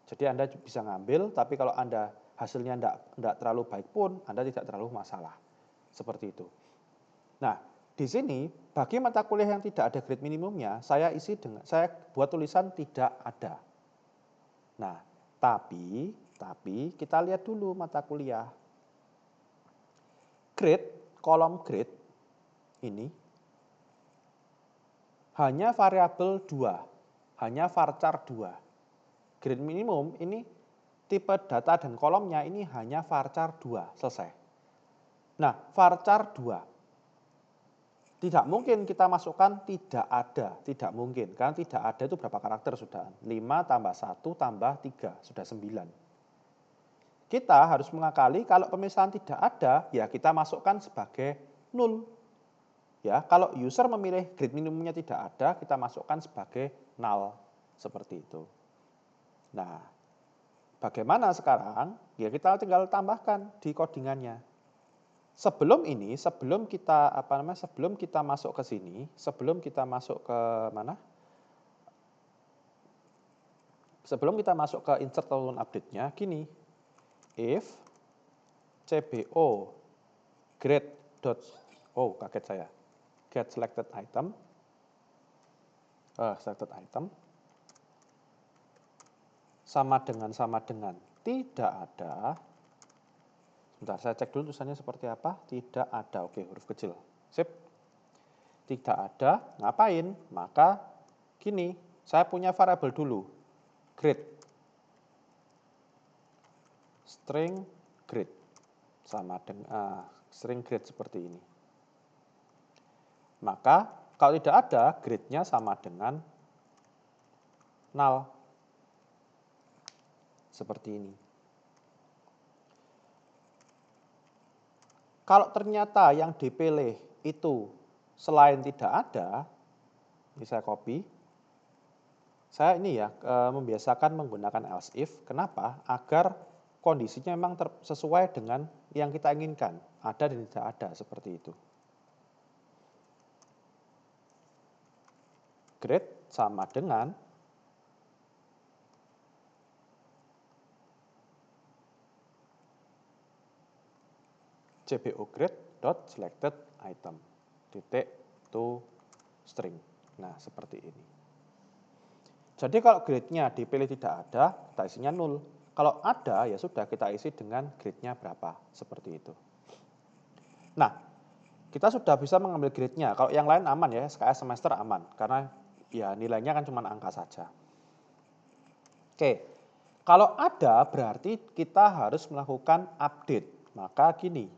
Jadi Anda bisa ngambil, tapi kalau Anda hasilnya tidak terlalu baik pun, Anda tidak terlalu masalah. Seperti itu. Nah, di sini bagi mata kuliah yang tidak ada grade minimumnya, saya buat tulisan tidak ada. Nah, tapi kita lihat dulu mata kuliah. Grade, kolom grade ini hanya variabel 2, hanya varchar 2. Grade minimum ini tipe data dan kolomnya ini hanya varchar 2, selesai. Nah, varchar 2. Tidak mungkin kita masukkan tidak ada, tidak mungkin. Karena tidak ada itu berapa karakter sudah? 5 tambah 1 tambah 3, sudah 9. Kita harus mengakali kalau pemisahan tidak ada, ya kita masukkan sebagai 0. Ya, kalau user memilih grade minimumnya tidak ada, kita masukkan sebagai null, seperti itu. Nah, bagaimana sekarang? Ya kita tinggal tambahkan di codingannya. Sebelum kita masuk ke sini, sebelum kita masuk ke mana? Sebelum kita masuk ke insert atau update-nya, gini. If cbo grade kaget saya. Get selected item. Sama dengan tidak ada. Sebentar, saya cek dulu tulisannya seperti apa. Tidak ada, oke, huruf kecil. Sip. Tidak ada, ngapain? Maka gini, saya punya variabel dulu. Grade. String grade. Sama dengan string grade seperti ini. Maka kalau tidak ada, grade-nya sama dengan null. Seperti ini. Kalau ternyata yang dipilih itu selain tidak ada, ini saya copy. Saya ini ya membiasakan menggunakan else if. Kenapa? Agar kondisinya memang sesuai dengan yang kita inginkan, ada dan tidak ada, seperti itu. Grade sama dengan CBO grade dot selected item titik to string. Nah, seperti ini. Jadi kalau grade-nya dipilih tidak ada, kita isinya 0. Kalau ada, ya sudah kita isi dengan grade-nya berapa, seperti itu. Nah, kita sudah bisa mengambil grade-nya. Kalau yang lain aman ya, SKS semester aman, karena ya nilainya kan cuma angka saja. Oke, kalau ada berarti kita harus melakukan update. Maka gini,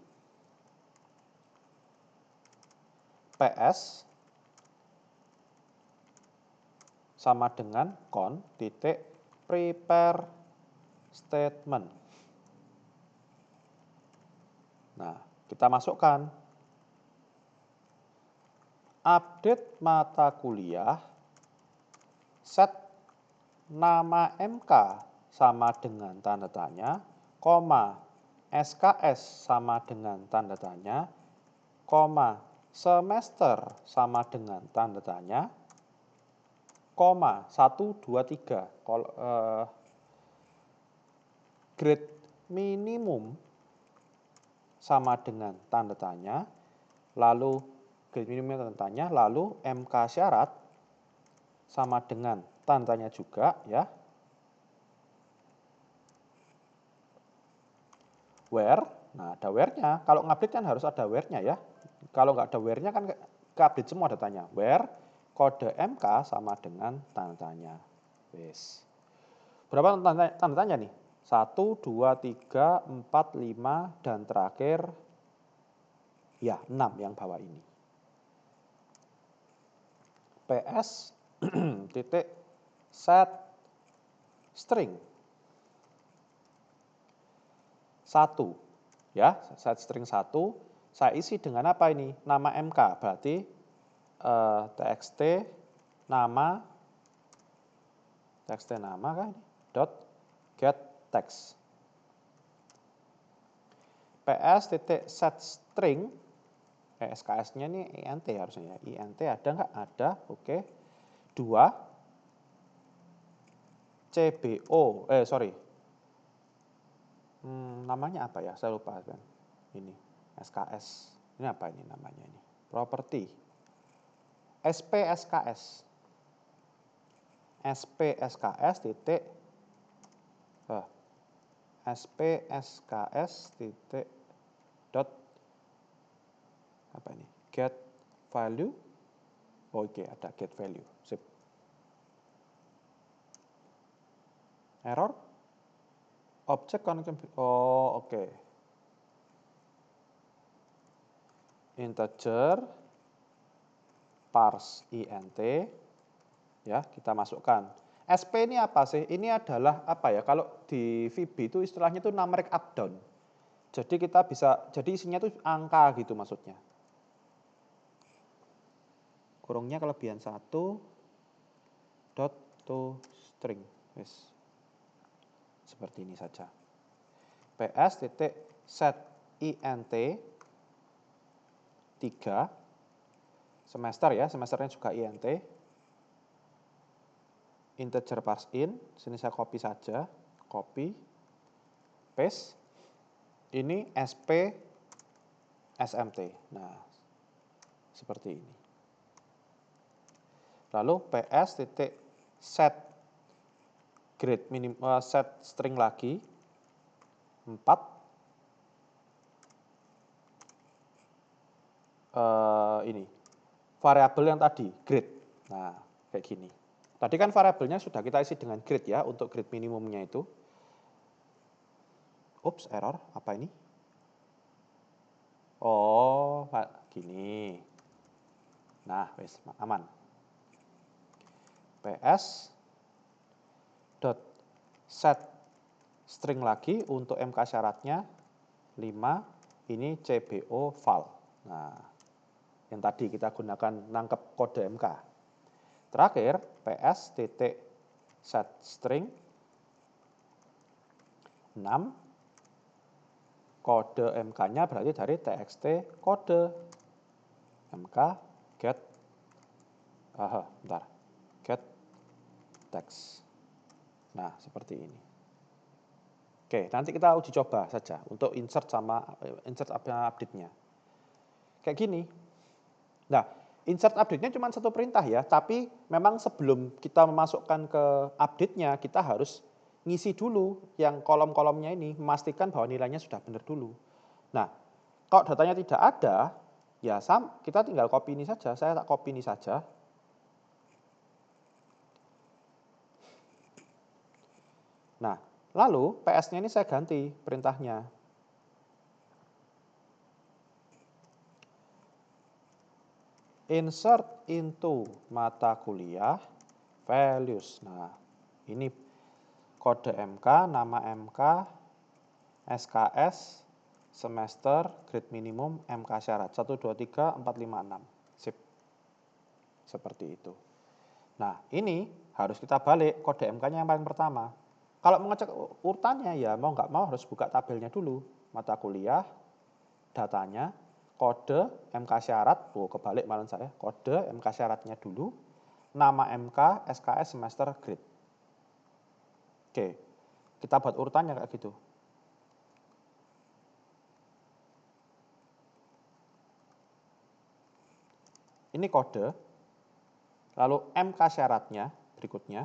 PS sama dengan con titik prepare statement. Nah, kita masukkan update mata kuliah set nama MK sama dengan tanda tanya, koma SKS sama dengan tanda tanya, koma semester sama dengan tanda tanya, koma 1, 2, 3. Grade minimum sama dengan tanda tanya, lalu grade minimum tanda tanya, lalu MK syarat sama dengan tanda tanya juga ya. Where, nah ada where-nya. Kalau ngupdate kan harus ada where-nya ya. Kalau nggak ada where-nya kan ke-update semua datanya. Where kode MK sama dengan tanda tanya. Wes. Berapa tanda tanya nih? 1, 2, 3, 4, 5, dan terakhir ya 6 yang bawah ini. PS titik set string 1 ya, set string 1 saya isi dengan apa ini? Nama MK, berarti txt nama kan dot get text. PS titik set string SKS-nya ini INT harusnya ya. INT ada nggak? Ada, oke. 2 CBO, namanya apa ya? Saya lupa kan. Ini SKS. Ini apa ini namanya ini? Property. SPSKS. SPSKS titik SPSKS titik dot apa ini? Get value. Oke, ada get value. Sip. Error. Object connection. Oh, oke. Integer parse int ya, kita masukkan. SP ini apa sih? Ini adalah apa ya? Kalau di VB itu istilahnya itu numeric up down. Jadi kita bisa, jadi isinya itu angka gitu maksudnya. Kurungnya kelebihan 1 dot to string. Yes. Seperti ini saja. PS titik set int 3 semester ya, semesternya juga int. Integer parse in, sini saya copy saja, copy, paste. Ini SP SMT. Nah, seperti ini. Lalu PS titik set grade minimum set string lagi 4 ini variabel yang tadi grade. Nah, kayak gini. Tadi kan variabelnya sudah kita isi dengan grade ya untuk grade minimumnya itu. Ups, error apa ini? Oh, gini. Nah, wes aman. PS dot set string lagi untuk MK syaratnya 5 ini CBO val. Nah, yang tadi kita gunakan nangkep kode MK. Terakhir PS titik set string 6 kode MK-nya berarti dari txt kode. MK get, get text. Nah, seperti ini. Oke, nanti kita uji coba saja untuk insert update-nya. Kayak gini. Nah, insert update-nya cuma satu perintah ya, tapi memang sebelum kita memasukkan ke update-nya, kita harus ngisi dulu yang kolom-kolomnya ini, memastikan bahwa nilainya sudah benar dulu. Nah, kalau datanya tidak ada, ya kita tinggal copy ini saja. Saya tak copy ini saja. Nah, lalu PS-nya ini saya ganti perintahnya. Insert into mata kuliah values. Nah, ini kode MK, nama MK, SKS, semester, grade minimum, MK syarat. 1, 2, 3, 4, 5, 6. Sip. Seperti itu. Nah, ini harus kita balik kode MK-nya yang paling pertama. Kalau mengecek urutannya ya mau nggak mau harus buka tabelnya dulu. Mata kuliah, datanya, kode MK syarat, kebalik malah saya, kode MK syaratnya dulu, nama MK, SKS, semester, grade. Oke, kita buat urutannya kayak gitu. Ini kode, lalu MK syaratnya berikutnya.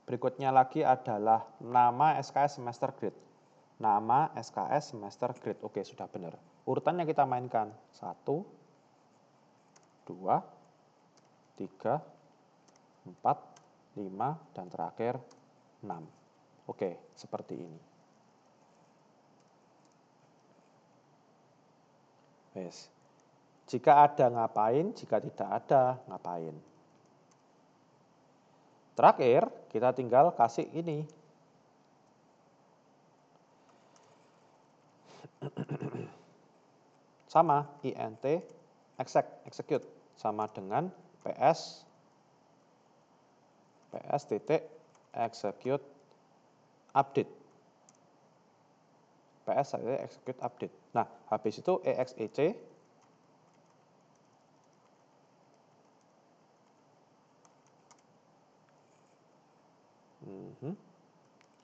Berikutnya lagi adalah nama SKS semester grade. Nama SKS semester grade. Oke, sudah benar. Urutannya kita mainkan. 1, 2, 3, 4, 5, dan terakhir 6. Oke, seperti ini. Yes. Jika ada ngapain, jika tidak ada ngapain. Terakhir, kita tinggal kasih ini. Sama, int execute sama dengan ps titik execute update. PS titik execute update. Nah, habis itu exec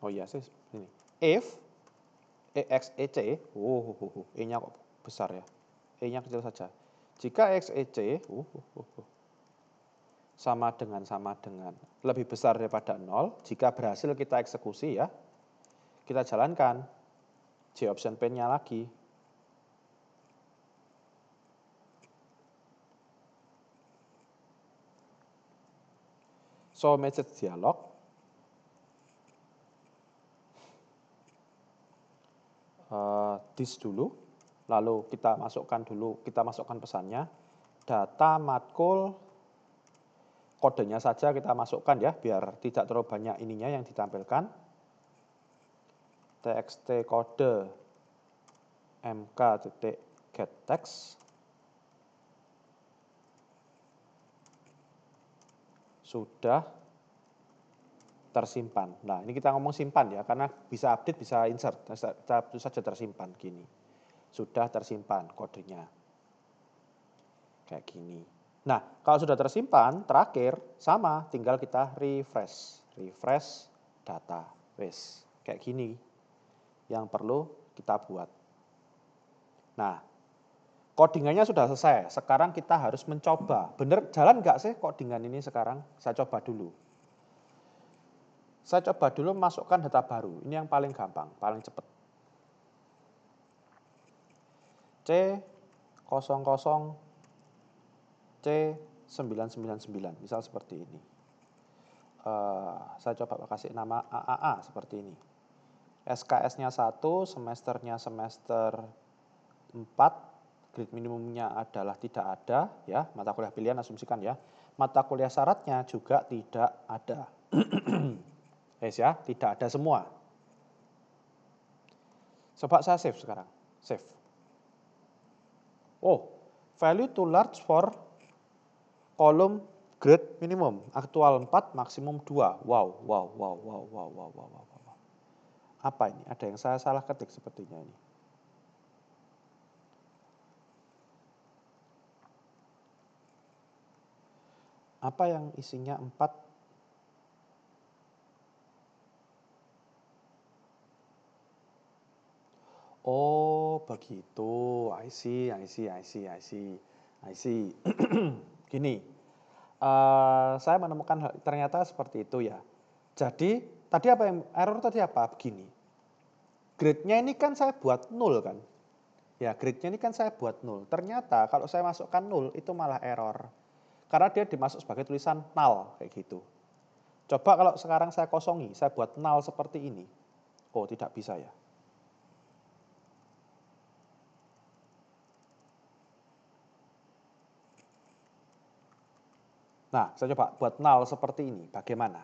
oh iya sih ini. If exec, E-nya kok besar ya. E-nya kecil saja. Jika exec sama dengan lebih besar daripada 0, jika berhasil kita eksekusi ya, kita jalankan JOption pane-nya lagi. So message dialog. This dulu, lalu kita masukkan pesannya, data matkul, kodenya saja kita masukkan ya, biar tidak terlalu banyak ininya yang ditampilkan. Txt kode mk.getText sudah tersimpan. Nah, ini kita ngomong simpan ya, karena bisa update, bisa insert, itu saja tersimpan gini. Sudah tersimpan kodenya. Kayak gini. Nah, kalau sudah tersimpan, terakhir sama, tinggal kita refresh data. Wes, kayak gini yang perlu kita buat. Nah, codingannya sudah selesai. Sekarang kita harus mencoba. Bener jalan nggak sih codingan ini sekarang? Saya coba dulu. Saya coba dulu masukkan data baru. Ini yang paling gampang, paling cepat. C00 C999, misal seperti ini. Saya coba kasih nama AAA seperti ini. SKS-nya 1, semesternya semester 4, grade minimumnya adalah tidak ada, ya, mata kuliah pilihan asumsikan ya. Mata kuliah syaratnya juga tidak ada. Ya, tidak ada semua. Coba saya save sekarang. Save. Oh, value too large for kolom grade minimum. Aktual 4, maksimum 2. Wow. Apa ini? Ada yang saya salah ketik sepertinya ini. Apa yang isinya 4? Oh, begitu. I see. Gini, saya menemukan ternyata seperti itu ya. Jadi, tadi apa yang error tadi apa? Begini. Grade-nya ini kan saya buat 0 kan. Ya, grade-nya ini kan saya buat 0. Ternyata kalau saya masukkan 0 itu malah error. Karena dia dimasuk sebagai tulisan null kayak gitu. Coba kalau sekarang saya kosongi, saya buat null seperti ini. Oh, tidak bisa ya. Nah, saya coba buat null seperti ini. Bagaimana?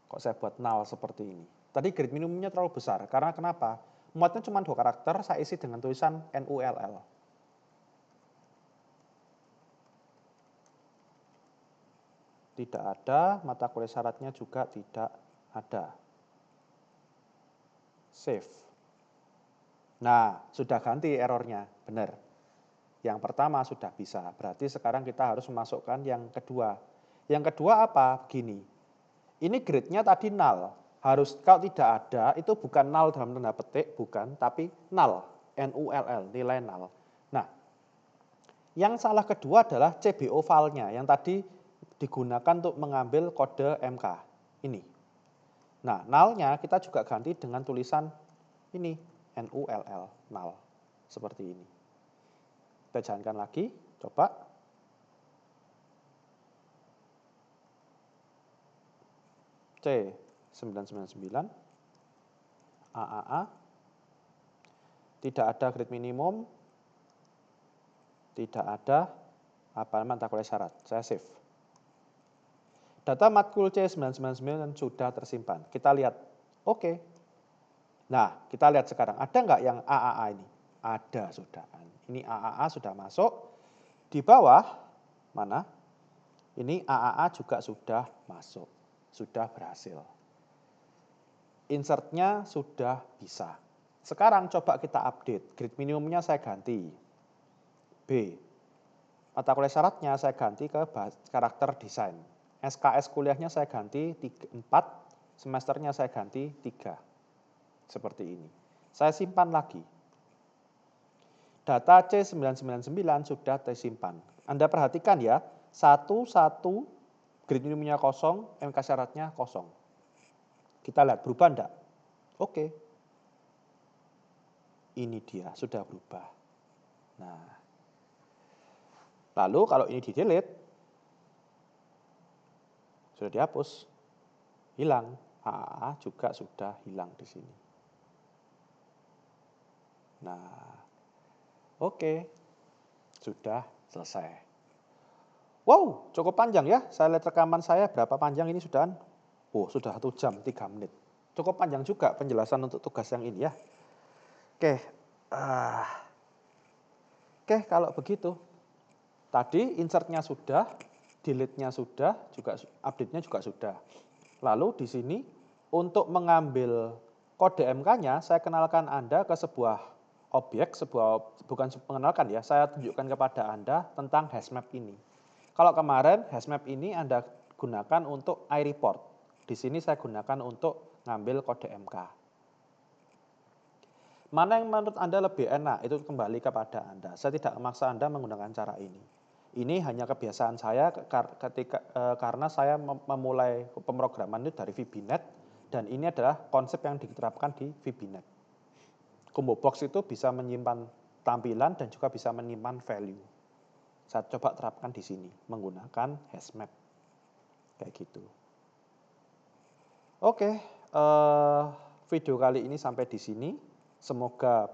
Kok saya buat null seperti ini? Tadi grade minimumnya terlalu besar. Karena kenapa? Muatnya cuma 2 karakter, saya isi dengan tulisan NULL. Tidak ada, mata kuliah syaratnya juga tidak ada. Save. Nah, sudah ganti errornya, benar. Yang pertama sudah bisa, berarti sekarang kita harus memasukkan yang kedua. Yang kedua apa? Begini, ini grade-nya tadi null. Harus kalau tidak ada, itu bukan null dalam tanda petik, bukan, tapi null, N-U-L-L, nilai null. Nah, yang salah kedua adalah CBO file-nya, yang tadi digunakan untuk mengambil kode MK. Ini. Nah, null-nya kita juga ganti dengan tulisan ini, N-U-L-L, null. Seperti ini. Kita jalankan lagi, coba. C999, AAA, tidak ada grade minimum, tidak ada mata kuliah syarat. Saya save. Data matkul C999 sudah tersimpan. Kita lihat, oke. Nah, kita lihat sekarang, ada nggak yang AAA ini? Ada sudah. Ini AAA sudah masuk. Di bawah, mana? Ini AAA juga sudah masuk. Sudah berhasil. Insert-nya sudah bisa. Sekarang coba kita update. Grade minimumnya saya ganti. B. Mata kuliah syaratnya saya ganti ke karakter desain. SKS kuliahnya saya ganti 4, semesternya saya ganti 3. Seperti ini. Saya simpan lagi. Data C999 sudah tersimpan. Anda perhatikan ya, 1 grade minimumnya kosong, MK syaratnya kosong. Kita lihat berubah enggak? Oke. Ini dia, sudah berubah. Nah, lalu kalau ini di-delete, sudah dihapus, hilang. AAA juga sudah hilang di sini. Nah, oke, sudah selesai. Wow, cukup panjang ya. Saya lihat rekaman saya berapa panjang ini sudah. Oh, sudah 1 jam 3 menit. Cukup panjang juga penjelasan untuk tugas yang ini ya. Oke, kalau begitu. Tadi insert-nya sudah, delete-nya sudah, juga update-nya juga sudah. Lalu di sini untuk mengambil kode MK-nya, saya kenalkan Anda ke sebuah objek, bukan mengenalkan ya, saya tunjukkan kepada Anda tentang hashmap ini. Kalau kemarin hashmap ini Anda gunakan untuk iReport. Di sini saya gunakan untuk ngambil kode MK. Mana yang menurut Anda lebih enak, itu kembali kepada Anda. Saya tidak memaksa Anda menggunakan cara ini. Ini hanya kebiasaan saya karena saya memulai pemrograman itu dari VBNet, dan ini adalah konsep yang diterapkan di VBNet. Combo box itu bisa menyimpan tampilan dan juga bisa menyimpan value. Saya coba terapkan di sini menggunakan hashmap. Kayak gitu. Oke, video kali ini sampai di sini. Semoga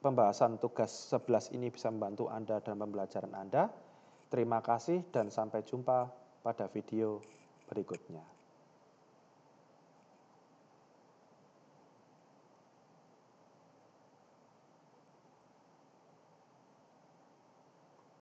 pembahasan tugas 11 ini bisa membantu Anda dalam pembelajaran Anda. Terima kasih dan sampai jumpa pada video berikutnya.